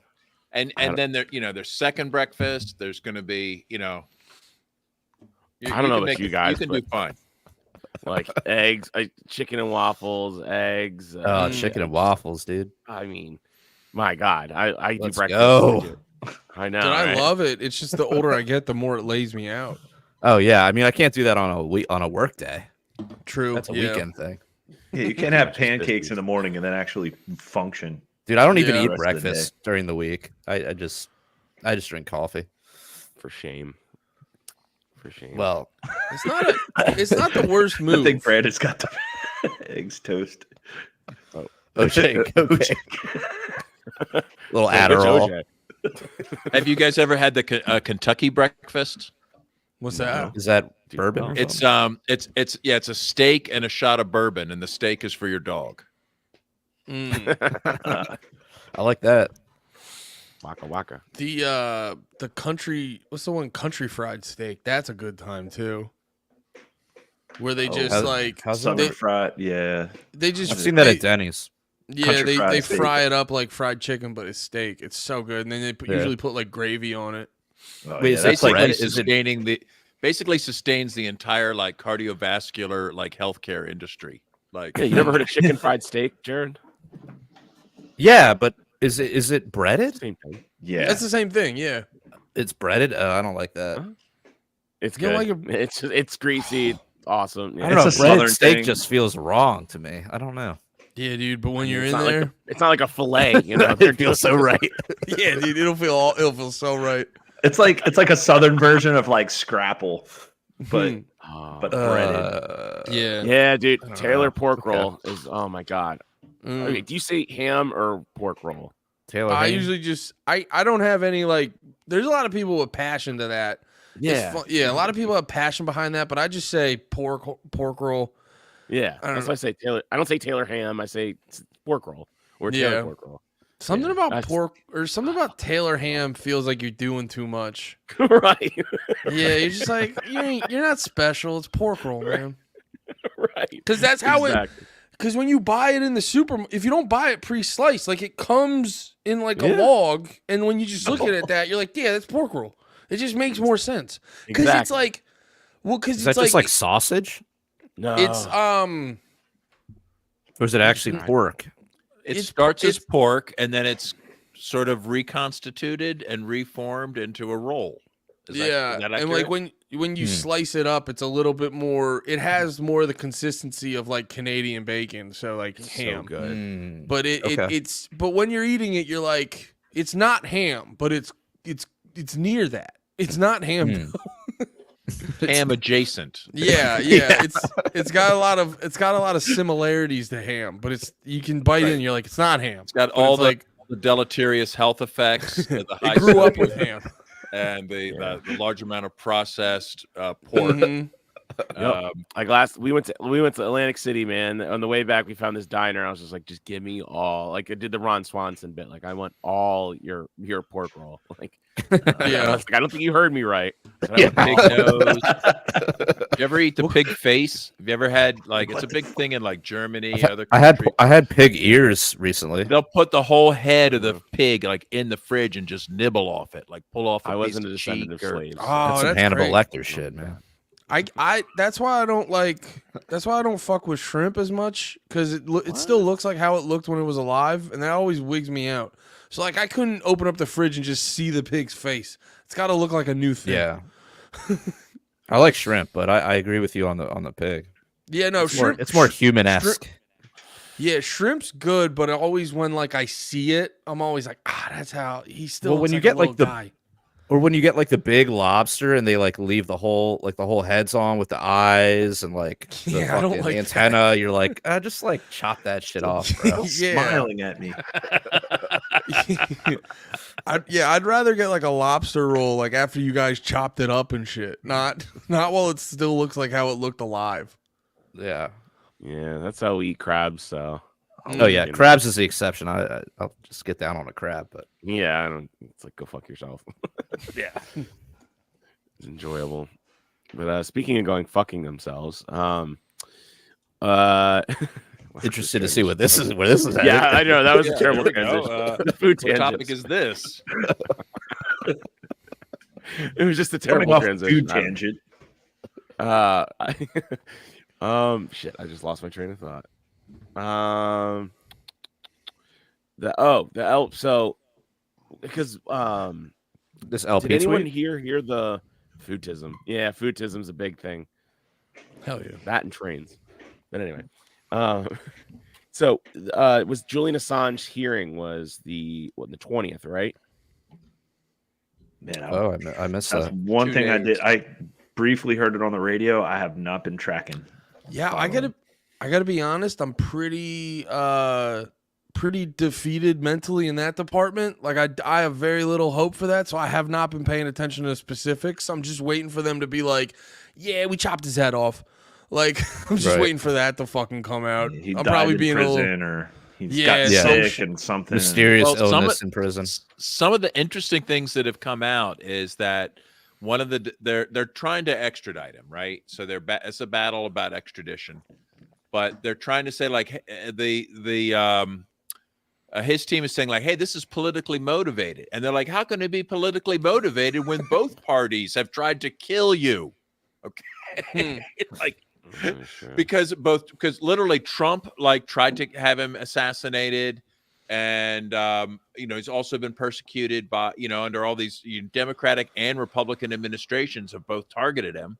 and then there's second breakfast. There's going to be, I don't know about you guys, You can do fine. like eggs, chicken and waffles, eggs. Oh, chicken and waffles, dude. I mean, my God, I do Let's breakfast. go. I know. Dude, I right? love it. It's just the older I get, the more it lays me out. Oh yeah, I mean I can't do that on a work day. True. That's a yeah. weekend thing, Yeah, you can't have pancakes in the morning and then actually function. dude. I don't even Yeah. eat The rest of the breakfast during the week. I just drink coffee. For shame. For shame. Well, It's not the worst I move. think Brandon's got the eggs toast. okay. Little Yeah, good Adderall. OJ. Have you guys ever had the Kentucky breakfast? What's that? Is that Dude, bourbon? no. or It's something? it's a steak and a shot of bourbon, and the steak is for your dog. Mm. I like that. Waka waka. The country. What's the one? Country fried steak. That's a good time too. Where they just how's- like how's Summer they, fried. Yeah. they just I've seen that they, at Denny's. Yeah, Country they fried steak. fry it up like fried chicken, but it's steak. It's so good, and then they Yeah. usually put like gravy on it. Oh, Wait, yeah, is that's that like bread? Basically sustains the entire like cardiovascular like healthcare industry. Like Yeah, you never heard of chicken fried steak, Jared? Yeah, but is it breaded? Same thing. yeah. That's the same thing. Yeah. It's breaded. I don't like that. It's You good. don't like It's greasy. Awesome. I Yeah. don't know. It's a Breaded southern steak thing. just feels wrong to me. I don't know. Yeah, dude. But when you're It's in not like there, it's not like a fillet. You know, It feels so right. yeah, dude, it'll feel so right. It's like a southern version of like scrapple, but Hmm. Oh, but breaded. Yeah. yeah, dude. I don't Taylor know. pork Okay. roll is oh my god. Mm. Okay, do you say ham or pork roll? Taylor. I Haynes? usually just I don't have any like there's a lot of people with passion to that. Yeah, Yeah, a lot of people have passion behind that, but I just say pork roll. yeah. I don't That's know. why I say Taylor. I don't say Taylor ham. I say pork roll or Taylor Yeah. pork roll. Something Yeah, about that's- pork or something about Taylor ham feels like you're doing too much. Right. Yeah, you're just like you're not special. It's pork roll, man. Right. Because that's how Exactly. Because when you buy it in the if you don't buy it pre-sliced, like it comes in like a Yeah. log, and when you just look at that, you're like, yeah, that's pork roll. It just makes more sense. Because it's Exactly. like, well, because Is it's that just like sausage, No. it's or is it actually pork? It It's- starts as it's- pork, and then it's sort of reconstituted and reformed into a roll. Is that and accurate? like when you slice it up, it's a little bit more. It has more of the consistency of like Canadian bacon, so like ham. so good. Mm. But Okay. it's but when you're eating it, you're like, it's not ham, but it's near that. It's not ham. Mm. ham adjacent. Yeah, it's got a lot of similarities to ham, but you can bite in, you're like, it's not ham. It's got But all it's the, like the deleterious health effects. The high it grew up sodium with ham. and the large amount of processed pork. Mhm. Like we went to Atlantic City, man. On the way back, we found this diner. I was just like, just give me all. Like I did the Ron Swanson bit. Like I want all your pork roll. Like Yeah. I was like, I don't think you heard me right. So I Yeah. want Pig all- nose. You ever eat the pig face? Have you ever had it's a big thing in like Germany, other countries. I had pig ears recently. They'll put the whole head of the pig like in the fridge and just nibble off it, like pull off. I A wasn't piece a of descendant of cheek or- slaves. Oh, That's some that's Hannibal great. Lecter shit, man. I that's why I don't fuck with shrimp as much, because it still looks like how it looked when it was alive, and that always wigs me out. So like I couldn't open up the fridge and just see the pig's face. It's got to look like a new thing. Yeah. I like shrimp, but I agree with you on the pig. Yeah, no, shrimp. It's more human-esque. Yeah, shrimp's good, but always when like I see it, I'm always like, that's how he still. Well, when looks you like get, a like, little the- guy. Or when you get like the big lobster and they like leave the whole heads on with the eyes and like the Yeah, I don't fucking like antenna, you're like, just like chop that shit off, bro. Yeah. Smiling at me. I'd rather get like a lobster roll like after you guys chopped it up and shit, not while it still looks like how it looked alive. Yeah. Yeah, that's how we eat crabs. So Oh yeah, You know. crabs is the exception. I'll just get down on a crab, but yeah, I don't. It's like go fuck yourself. yeah. It's enjoyable. But speaking of going fucking themselves, Interested to see where this is headed. yeah, I know that was a terrible There we go. transition. The food What topic tangents. is this? It was just a Coming terrible off transition. food tangent. Shit, I just lost my train of thought. So because This LP did anyone tweet? hear the foodism? Yeah, foodism's a big thing. Hell yeah. That and trains. But anyway, so it was Julian Assange hearing was the 20th, right? Man, Oh, I missed that's that. one 2 thing I days. did. I briefly heard it on the radio. I have not been tracking. Yeah, I gotta be honest. I'm pretty defeated mentally in that department. Like I have very little hope for that, so I have not been paying attention to specifics. I'm just waiting for them to be like, "Yeah, we chopped his head off." Like I'm just Right. waiting for that to fucking come out. He I'm died probably in being a prison, little. or he's Yeah, got some sick shit. and something. Mysterious Well, some illness of- in prison. Some of the interesting things that have come out is that one of they're trying to extradite him, right? So it's a battle about extradition, but they're trying to say like his team is saying like, hey, this is politically motivated, and they're like, how can it be politically motivated when both parties have tried to kill you? Okay, like. Because literally Trump like tried to have him assassinated, and he's also been persecuted by under all these Democratic and Republican administrations have both targeted him,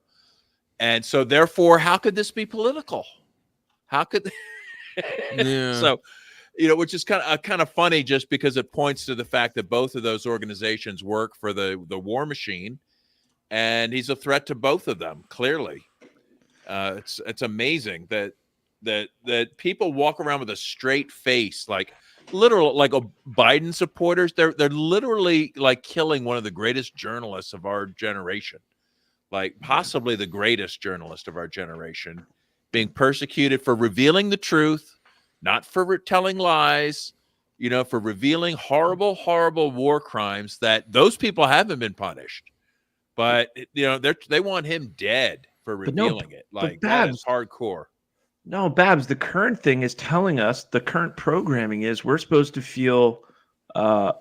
and so therefore how could this be political? How could Yeah. so which is kind of funny just because it points to the fact that both of those organizations work for the war machine, and he's a threat to both of them clearly. It's amazing that people walk around with a straight face, like literal like Biden supporters. They're literally like killing one of the greatest journalists of our generation, like possibly the greatest journalist of our generation, being persecuted for revealing the truth, not for telling lies, for revealing horrible, horrible war crimes that those people haven't been punished. But they want him dead for revealing it. Like that is hardcore. No, Babs, the current thing is telling us, the current programming is we're supposed to feel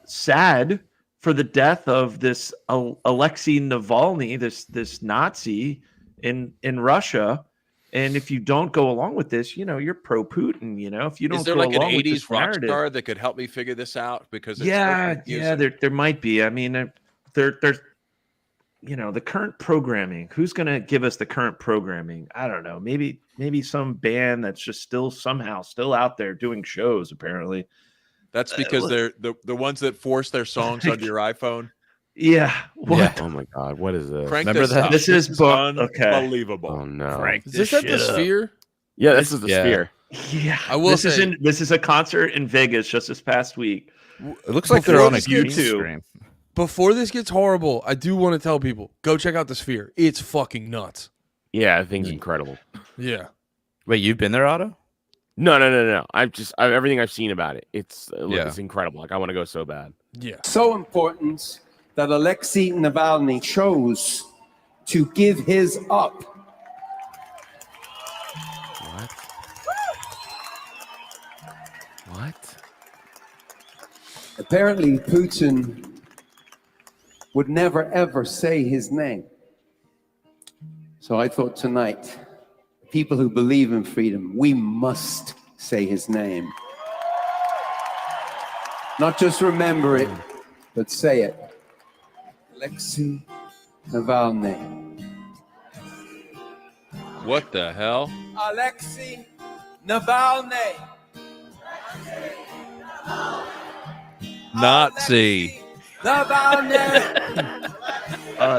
sad for the death of this Alexei Navalny, this Nazi in Russia. And if you don't go along with this, you're pro Putin. If you don't, is there go like an along with this '80s rock narrative, star that could help me figure this out? Because it's there might be. I mean, there's the current programming. Who's going to give us the current programming? I don't know. Maybe some band that's just still out there doing shows. Apparently, that's because they're the ones that force their songs onto your iPhone. Yeah. What? Yeah. Oh my God. What is this? Remember that? This is unbelievable. Oh no. Crank Is this at the Sphere? Yeah, this is the Sphere. Yeah. I will say this is a concert in Vegas just this past week. It looks like they're on a Before YouTube this stream. Before this gets horrible, I do want to tell people, go check out the Sphere. It's fucking nuts. Yeah, I think it's incredible. Yeah. Wait, you've been there, Otto? No. Everything I've seen about it. It's incredible. Like I want to go so bad. Yeah. So important that Alexei Navalny chose to give his up. What? Apparently, Putin would never, ever say his name. So I thought tonight, people who believe in freedom, we must say his name. Not just remember it, but say it. Alexei Navalny. What the hell? Alexei Navalny. Nazi. Navalny.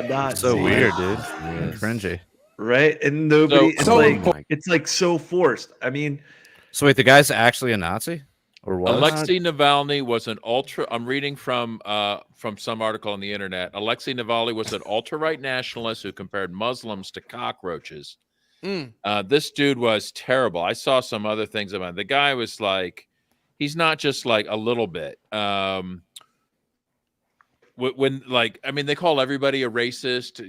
Not So see. weird, dude. Cringy. Right? And nobody So- it's like so forced. I mean, So wait, the guy's actually a Nazi? Or what? Alexei Navalny was an I'm reading from some article on the internet. Alexei Navalny was an ultra-right nationalist who compared Muslims to cockroaches. This dude was terrible. I saw some other things about him. The guy was like, he's not just like a little bit. When like, I mean, they call everybody a racist,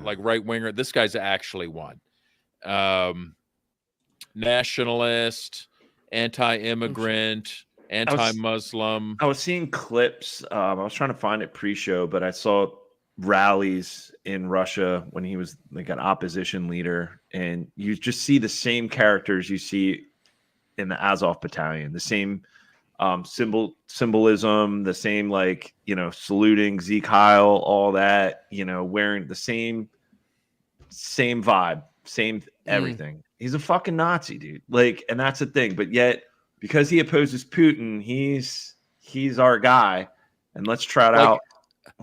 like right winger. This guy's actually one. Nationalist, anti-immigrant, anti-Muslim. I was seeing clips. I was trying to find it pre-show, but I saw rallies in Russia when he was like an opposition leader, and you just see the same characters you see in the Azov battalion, the same symbolism, the same saluting Zeke Heil, all that, wearing the same vibe, same everything. He's a fucking Nazi, dude. And that's the thing. But yet, because he opposes Putin, he's our guy. And let's try it out.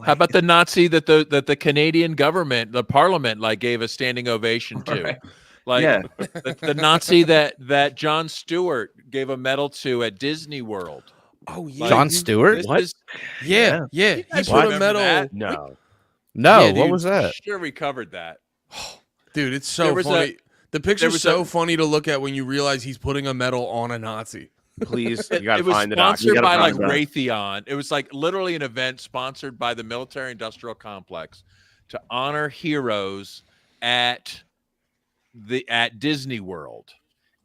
How about the Nazi that the Canadian government, the parliament, gave a standing ovation to? Right. The Nazi that Jon Stewart gave a medal to at Disney World. Oh yeah. John Stewart? What? Yeah. He put a medal. No. No, Yeah, what dude. was that? Sure, we covered that. Dude, it's so There was funny. The picture's was so funny to look at when you realize he's putting a medal on a Nazi. Please, you gotta It was find the doc. sponsored by find that. Raytheon. It was literally an event sponsored by the military-industrial complex to honor heroes at Disney World.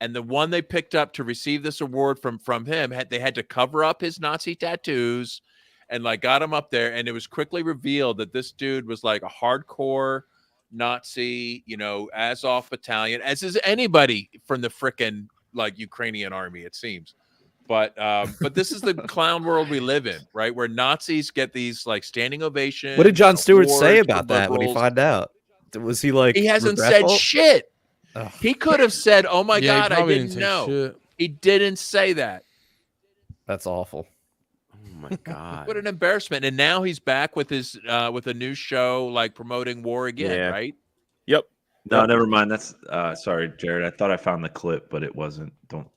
And the one they picked up to receive this award from him they had to cover up his Nazi tattoos and got him up there. And it was quickly revealed that this dude was a hardcore Nazi, Azov battalion, as is anybody from the frickin' Ukrainian army, it seems. But this is the clown world we live in, right? Where Nazis get these standing ovations. What did Jon Stewart say awards about for that when he liberals. found out? Was he He hasn't regretful? said shit. Ugh. He could have said, "Oh my Yeah, he God, I probably didn't say know." shit. He didn't say that. That's awful. Oh my God. What an embarrassment! And now he's back with his with a new show, promoting war again, Yeah. right? Yep. No, never mind. That's sorry, Jared. I thought I found the clip, but it wasn't. Don't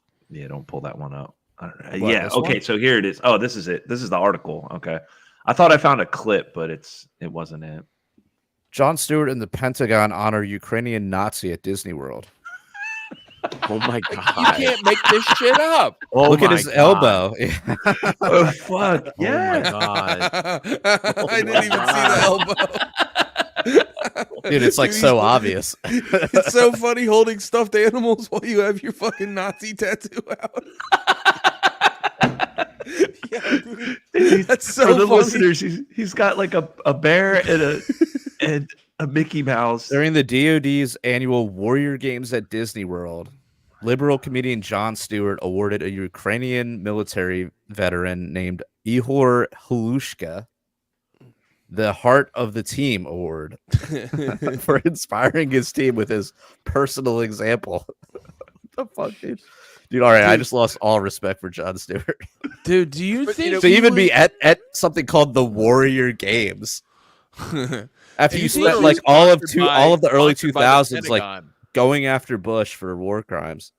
pull that one up. I don't know. What, Yeah. this Okay. one? So here it is. Oh, this is it. This is the article. Okay. I thought I found a clip, but it wasn't it. Jon Stewart and the Pentagon honor Ukrainian Nazi at Disney World. Oh my You god! can't make this shit up. Oh Look at my his God. elbow. Oh fuck! Oh Yeah. my god! I didn't even see the elbow. Dude, it's like Dude, so he's- obvious. It's so funny holding stuffed animals while you have your fucking Nazi tattoo out. Yeah, dude. That's so For the funny. listeners, he's got like a bear and a Mickey Mouse. During the DoD's annual Warrior Games at Disney World, liberal comedian Jon Stewart awarded a Ukrainian military veteran named Ihor Halushka the Heart of the Team Award for inspiring his team with his personal example. What the fuck, dude? Dude, all right, I Dude. just lost all respect for Jon Stewart. Dude, do you But, think you know, To he even be would- at something called the Warrior Games after You you think spent he like was all of the early Sponsored by the 2000s like Pentagon. going after Bush for war crimes.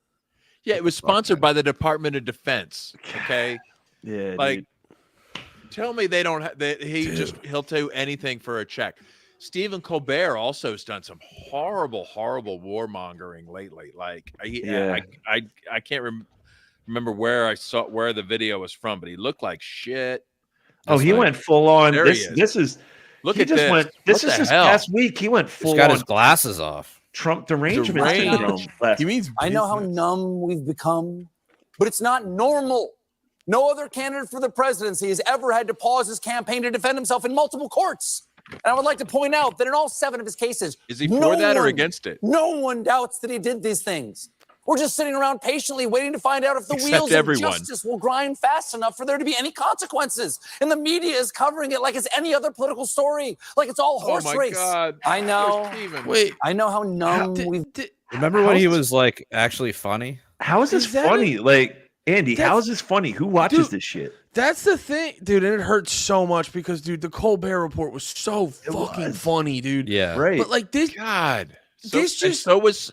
Yeah, it was sponsored by the Department of Defense. Okay, Yeah. like, dude. tell me they don't. That he'll do anything for a check. Stephen Colbert also has done some horrible warmongering lately. Like, Yeah. I can't remember where the video was from, but he looked like shit. Oh, Just he like- went full on. There he This is. is. Look he at just this. went. This What is the his hell? past week. He went He's full got on his glasses off. Trump derangement Deranged. syndrome. last He means I know how business. numb we've become, but it's not normal. No other candidate for the presidency has ever had to pause his campaign to defend himself in multiple courts. And I would like to point out that in all 7 of his cases, Is he for that or against it? No one doubts that he did these things. We're just sitting around patiently waiting to find out if the Except wheels everyone. of justice will grind fast enough for there to be any consequences. And the media is covering it like it's any other political story, like it's all horse oh my race. God! I know. Poor Stephen. Wait, I know how numb we've. Remember when he was like actually funny? How is this Is that funny? Like Andy, how That's- is this funny? Who watches Dude, this shit? That's the thing, dude, and it hurts so much because, dude, the Colbert Report was so fucking was. funny, dude. Yeah. Right. But like this, God. This And just- so was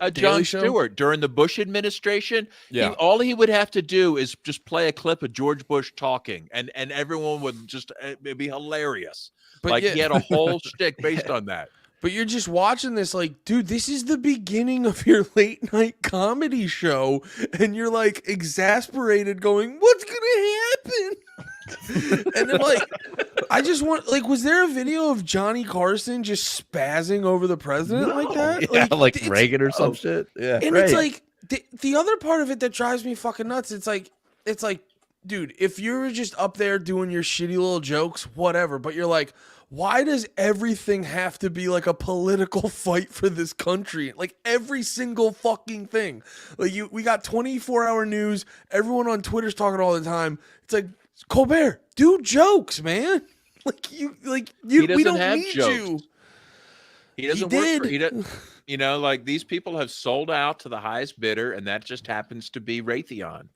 Daily Jon Show? Stewart during the Bush administration. Yeah. All he would have to do is just play a clip of George Bush talking, and everyone would just it'd be hilarious. But Like yeah. he had a whole shtick based on that. but you're just watching this, like, dude, this is the beginning of your late night comedy show, and you're like exasperated, going, "What's gonna happen?" And then, like, I just want, like, was there a video of Johnny Carson just spazzing over the president like that? Yeah, like it's- Reagan or some shit. Yeah. And it's Right. like the other part of it that drives me fucking nuts. It's like, dude, if you're just up there doing your shitty little jokes, whatever, but you're like, why does everything have to be like a political fight for this country? Like every single fucking thing. Like we got 24-hour news. Everyone on Twitter's talking all the time. It's like, Colbert, do jokes, man. He we doesn't don't have need jokes. you. He doesn't work for he doesn't, you know, like these people have sold out to the highest bidder, and that just happens to be Raytheon.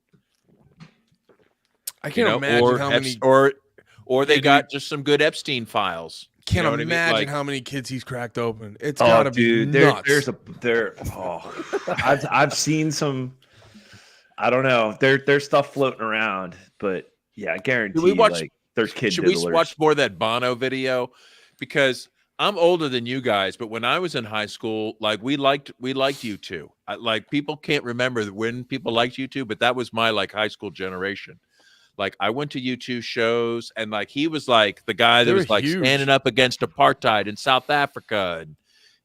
I You can't know, imagine or how many. or they Dude, got just some good Epstein files. You Can't know what I mean? imagine Like, how many kids he's cracked open. It's Oh, gotta dude, be nuts. I've seen some. I don't know. There's stuff floating around, but yeah, I guarantee. we watch- like, there's kid should we diddlers. watch more of that Bono video? Because I'm older than you guys, but when I was in high school, like we liked U2. Like people can't remember when people liked U2, but that was my like high school generation. Like I went to U2 shows, and like he was like the guy that They was were like huge. standing up against apartheid in South Africa, and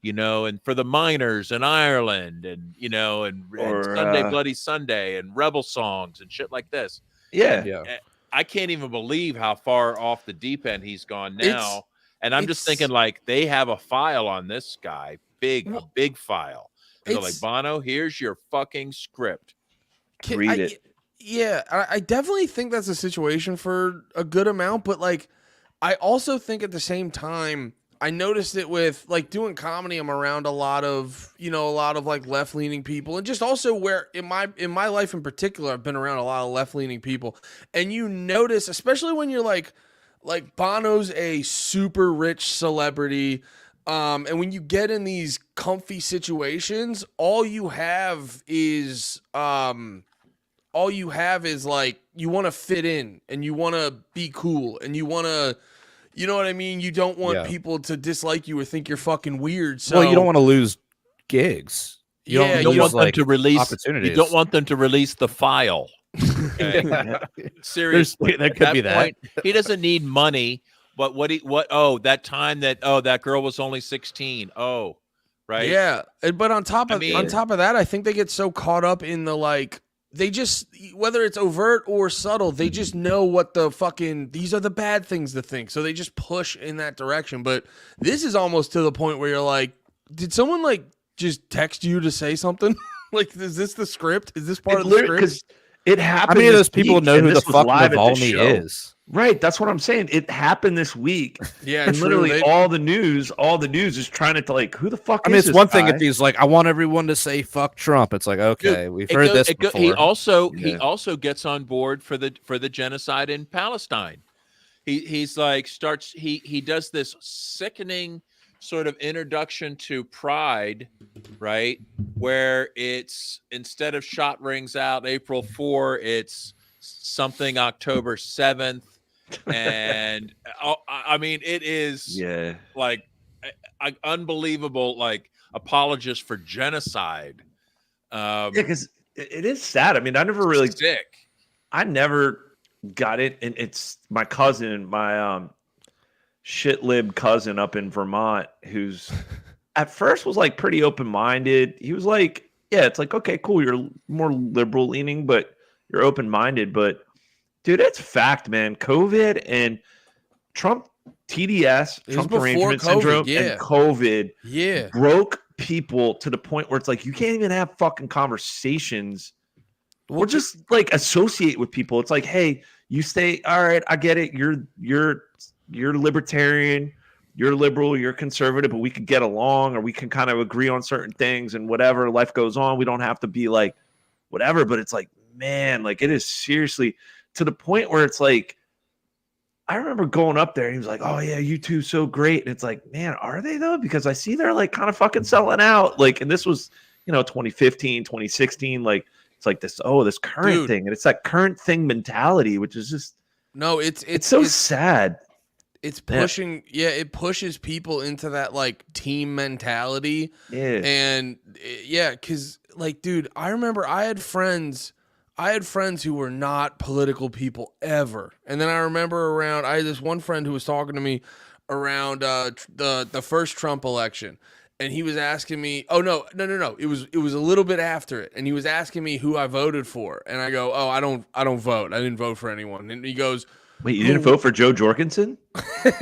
you know, and for the miners in Ireland, and you know, and Or, Sunday Bloody Sunday, and rebel songs and shit like this. Yeah, Yeah. I can't even believe how far off the deep end he's gone now. It's- And I'm just it's- thinking, like, they have a file on this guy, a big file. And they're like, It's- Bono, here's your fucking script. Read it. Yeah, I definitely think that's a situation for a good amount, but like, I also think at the same time, I noticed it with like doing comedy. I'm around a lot of like left leaning people, and just also where in my life in particular, I've been around a lot of left leaning people, and you notice, especially when you're like Bono's a super rich celebrity. And when you get in these comfy situations, all you have is all you have is like you want to fit in and you want to be cool and you want to, you know what I mean? You don't want people to dislike you or think you're fucking weird. So well, you don't want to lose gigs. You don't want them like, to release opportunities. You don't want them to release the file. Okay? Seriously, there could be that. Point, he doesn't need money, but that time that girl was only 16. Oh, right. Yeah, but on top of that, I think they get so caught up in the like they just, whether it's overt or subtle, they just know what the fucking, these are the bad things to think. So they just push in that direction. But this is almost to the point where you're like, did someone like just text you to say something? Like, is this the script? Is this part of the script? Because it happened. How many of those this people week, know and who the this was fuck live at the Navalny show. is? Right, that's what I'm saying. It happened this week. Yeah, and true. literally all the news is trying to like, who the fuck? I mean, is it's this one thing guy? if he's like, I want everyone to say fuck Trump. It's like, okay, we've heard this before. He also gets on board for the genocide in Palestine. He's like he does this sickening sort of introduction to Pride, right? Where it's, instead of shot rings out April 4, it's something October 7th. And I mean, it is like unbelievable, like apologist for genocide. Because it is sad. I mean, I never really sick. I never got it, and it's my cousin, my shit lib cousin up in Vermont, who's at first was like pretty open minded. He was like, yeah, it's like, okay, cool, you're more liberal leaning, but you're open minded. But dude, it's fact, man. COVID and Trump TDS, Trump derangement syndrome, and COVID broke people to the point where it's like you can't even have fucking conversations or just like associate with people. It's like, hey, you stay, all right, I get it. You're libertarian, you're liberal, you're conservative, but we could get along, or we can kind of agree on certain things, and whatever, life goes on. We don't have to be like whatever. But it's like, man, like it is seriously to the point where it's like, I remember going up there and he was like, oh yeah, you two so great. And it's like, man, are they though? Because I see they're like kind of fucking selling out. Like, and this was, 2015, 2016, like it's like this current thing. And it's that current thing mentality, which is just, it's so sad. It's pushing, it pushes people into that like team mentality. Yeah. And because like, dude, I remember I had friends who were not political people ever. And then I remember I had this one friend who was talking to me around the first Trump election. And he was asking me, oh, no. It was a little bit after it. And he was asking me who I voted for. And I go, oh, I don't vote. I didn't vote for anyone. And he goes, wait, you didn't vote for Joe Jorgensen? Wait,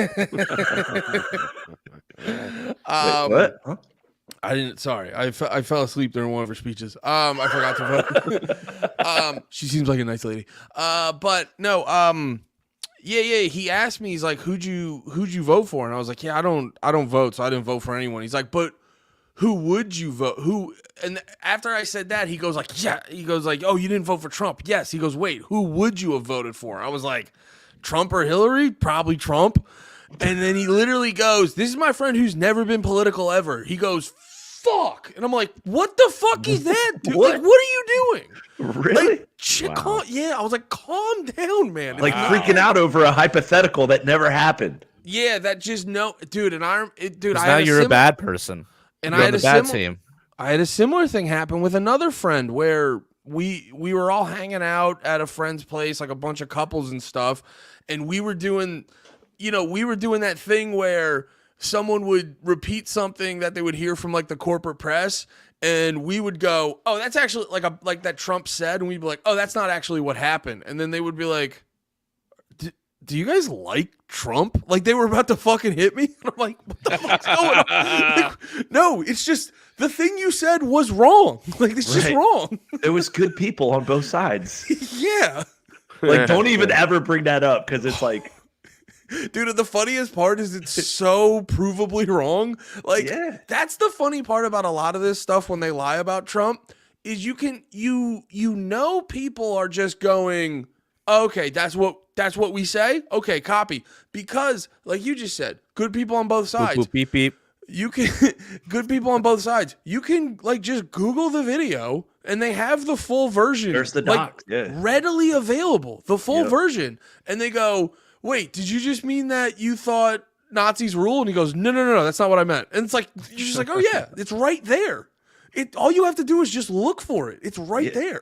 what? Huh? I didn't. Sorry, I fell asleep during one of her speeches. I forgot to vote. She seems like a nice lady. But no. He asked me. He's like, "Who'd you vote for?" And I was like, "Yeah, I don't vote, so I didn't vote for anyone." He's like, "But who would you vote? Who?" And after I said that, he goes like, "Yeah." He goes like, "Oh, you didn't vote for Trump?" Yes. He goes, "Wait, who would you have voted for?" I was like, "Trump or Hillary? Probably Trump." And then he literally goes, "This is my friend who's never been political ever." He goes, "Fuck," and I'm like, "What the fuck is that, dude? Like, what are you doing?" Really? Like, I was like, "Calm down, man." Like freaking out over a hypothetical that never happened. Yeah, that just dude. And now you're a bad person. And you're I had on the bad team. I had a similar thing happen with another friend where we were all hanging out at a friend's place, like a bunch of couples and stuff, and we were doing that thing where someone would repeat something that they would hear from like the corporate press, and we would go, "Oh, that's actually like that Trump said," and we'd be like, "Oh, that's not actually what happened." And then they would be like, "Do you guys like Trump?" Like they were about to fucking hit me. And I'm like, "What the fuck's going on?" Like, no, it's just the thing you said was wrong. Like it's just wrong. It was good people on both sides. Yeah. Like don't even ever bring that up because it's like, dude, the funniest part is it's so provably wrong. Like that's the funny part about a lot of this stuff when they lie about Trump is people are just going, "Okay, that's what we say. Okay, copy." Because like you just said, good people on both sides. Boop, boop, beep, beep. You can good people on both sides. You can like just Google the video and they have the full version. There's the like, doc. Yeah. readily available, the full Yep. version. And they go, wait, did you just mean that you thought Nazis rule? And he goes, no, that's not what I meant. And it's like, you're just like, oh yeah, it's right there. All you have to do is just look for it. It's right there.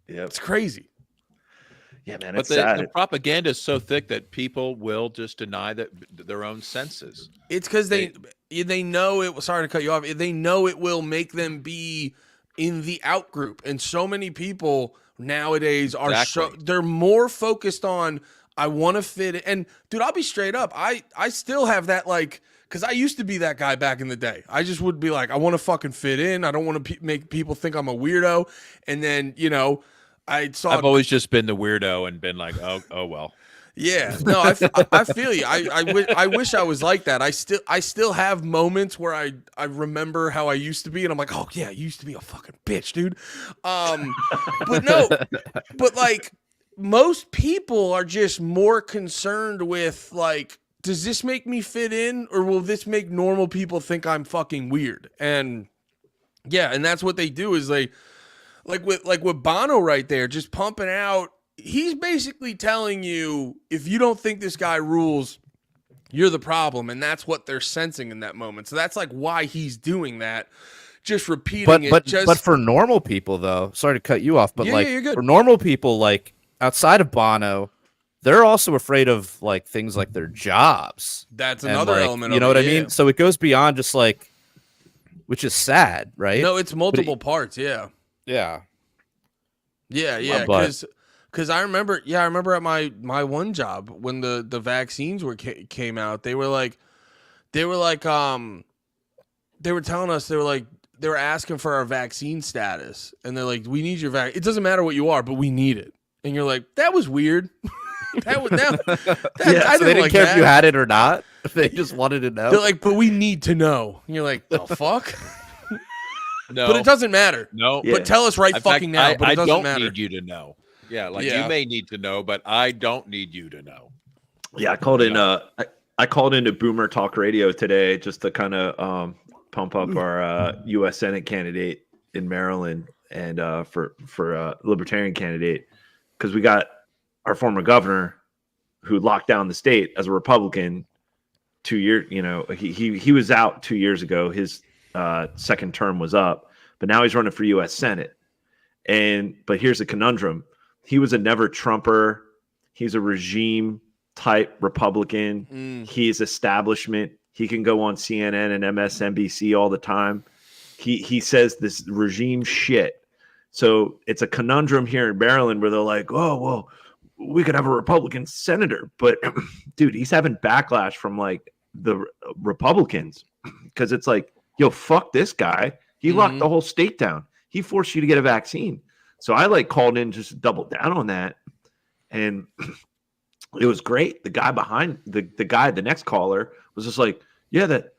Yep. It's crazy. Yeah, man. But It's the sad. propaganda is so thick that people will just deny their own senses. It's because they know it. Sorry to cut you off. They know it will make them be in the out group, and so many people nowadays are they're more focused on I want to fit in. And dude, I'll be straight up. I still have that because I used to be that guy back in the day. I just would be like, I want to fucking fit in. I don't want to make people think I'm a weirdo. And then I've always just been the weirdo and been like, oh well. Yeah, no, I feel you. I wish I was like that. I still have moments where I remember how I used to be, and I'm like, oh yeah, I used to be a fucking bitch, dude. But no, but like most people are just more concerned with like, does this make me fit in, or will this make normal people think I'm fucking weird? And yeah, and that's what they do is they like with Bono right there, just pumping out. He's basically telling you, if you don't think this guy rules, you're the problem. And that's what they're sensing in that moment. So that's like why he's doing that. Just repeating But for normal people, though, sorry to cut you off, but you're good. For normal people, like outside of Bono, they're also afraid of like things like their jobs. That's another element. You know what I mean? So it goes beyond just like, which is sad, right? No, it's multiple parts. Yeah. Yeah. Yeah. Because I remember at my one job when the vaccines came out, they were telling us, they were asking for our vaccine status, and they're like, we need your vaccine. It doesn't matter what you are, but we need it. And you're like, that was weird. I So didn't they didn't like care that. if you had it or not. They just wanted to know. They're like, but we need to know. And you're like, the fuck? No, but it doesn't matter. No, but tell us right In fucking fact, now. But it doesn't don't matter. need you to know. Yeah, you may need to know, but I don't need you to know. Yeah, I called in. I called into Boomer Talk Radio today just to kind of pump up our U.S. Senate candidate in Maryland and for Libertarian candidate, because we got our former governor who locked down the state as a Republican 2 years. He was out 2 years ago. His second term was up, but now he's running for U.S. Senate. But here's the conundrum. He was a never Trumper. He's a regime type Republican. He's establishment. He can go on CNN and MSNBC all the time. He says this regime shit. So it's a conundrum here in Maryland where they're like, oh, well, we could have a Republican senator. But dude, he's having backlash from like the Republicans because it's like, yo, fuck this guy. He locked the whole state down. He forced you to get a vaccine. So I called in just to double down on that. And it was great. The guy behind the next caller was just like, yeah, that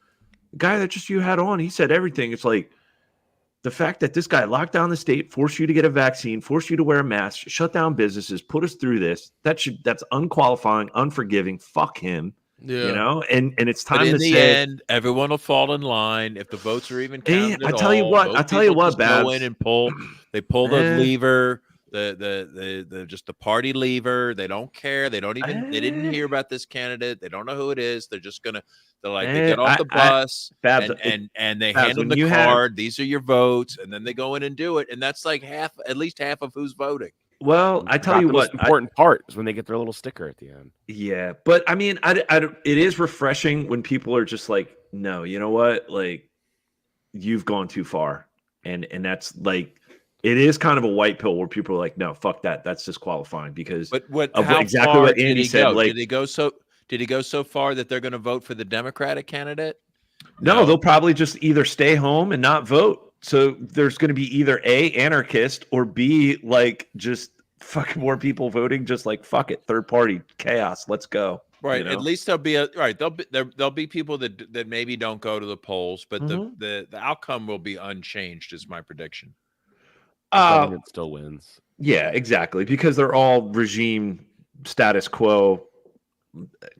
guy that just you had on, he said everything. It's like the fact that this guy locked down the state, forced you to get a vaccine, forced you to wear a mask, shut down businesses, put us through this. That's unqualifying, unforgiving. Fuck him. Yeah. And it's time in to the say, end, everyone will fall in line if the votes are even counted. I tell you what, Babs. Go in and pull the lever, the just the party lever. They don't care. They didn't hear about this candidate. They don't know who it is. They're just they get off the bus and they hand them the card. These are your votes, and then they go in and do it. And that's like at least half of who's voting. Well, I tell you what, the most important part is when they get their little sticker at the end. Yeah, but I mean, it is refreshing when people are just like, no, you know what, like you've gone too far, and that's like, it is kind of a white pill where people are like, no, fuck that, that's disqualifying because exactly what Andy said. Like, did he go so far that they're going to vote for the Democratic candidate? No, they'll probably just either stay home and not vote. So there's going to be either A, anarchist, or B, like just fucking more people voting, just like fuck it, third party chaos, let's go. Right. You know? At least there'll be people that maybe don't go to the polls, but the outcome will be unchanged, is my prediction. Government still wins. Yeah, exactly, because they're all regime status quo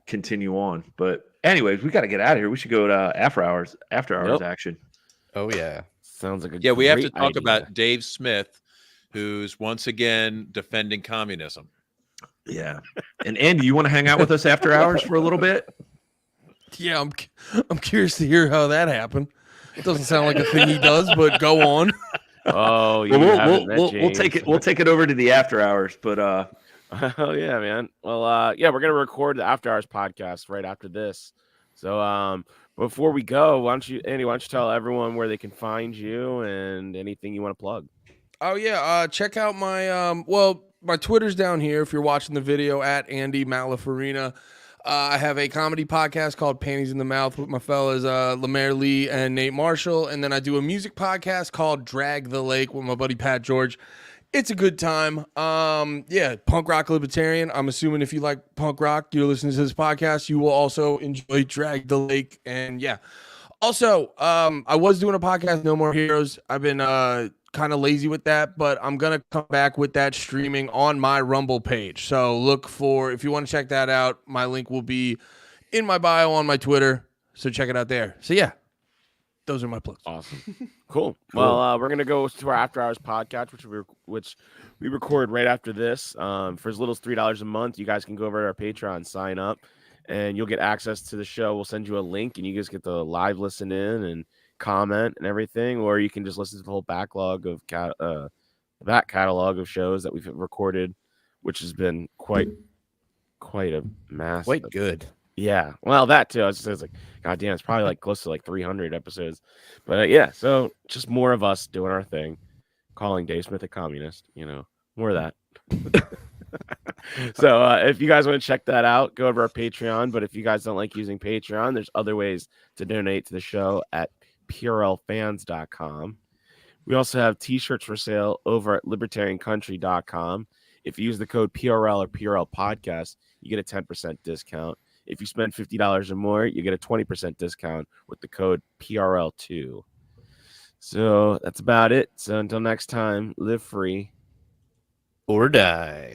continue on. But anyways, we got to get out of here. We should go to after hours action. Oh yeah. Sounds like a Yeah, we have to great talk idea. about Dave Smith, who's once again defending communism. Yeah. And Andy, you want to hang out with us after hours for a little bit? Yeah, I'm curious to hear how that happened. It doesn't sound like a thing he does, but go on. Oh, you Well, haven't met we'll James. take it. We'll take it over to the after hours. But Oh yeah, man. Well, yeah, we're gonna record the After Hours podcast right after this. So, before we go, why don't you tell everyone where they can find you and anything you want to plug? Oh yeah, check out my my Twitter's down here if you're watching the video at Andy Malafarina. I have a comedy podcast called Panties in the Mouth with my fellas Lemaire Lee and Nate Marshall, and then I do a music podcast called Drag the Lake with my buddy Pat George. It's a good time. Yeah, punk rock libertarian. I'm assuming if you like punk rock, you're listening to this podcast, you will also enjoy Drag the Lake. And yeah. Also, I was doing a podcast, No More Heroes. I've been kind of lazy with that, but I'm going to come back with that streaming on my Rumble page. So look for, if you want to check that out, my link will be in my bio on my Twitter. So check it out there. So yeah, those are my plugs. Awesome. Cool. Well, we're gonna go to our After Hours podcast, which we record right after this. For as little as $3 a month, you guys can go over to our Patreon, sign up, and you'll get access to the show. We'll send you a link, and you guys get the live listen in and comment and everything, or you can just listen to the whole backlog of that catalog of shows that we've recorded, which has been quite a mass. Quite good. Yeah, well, that too. I was like, God damn, it's probably like close to like 300 episodes. But yeah, so just more of us doing our thing, calling Dave Smith a communist. More of that. So if you guys want to check that out, go over our Patreon. But if you guys don't like using Patreon, there's other ways to donate to the show at PRLfans.com. We also have t-shirts for sale over at libertariancountry.com. If you use the code PRL or PRL Podcast, you get a 10% discount. If you spend $50 or more, you get a 20% discount with the code PRL2. So that's about it. So until next time, live free Or die.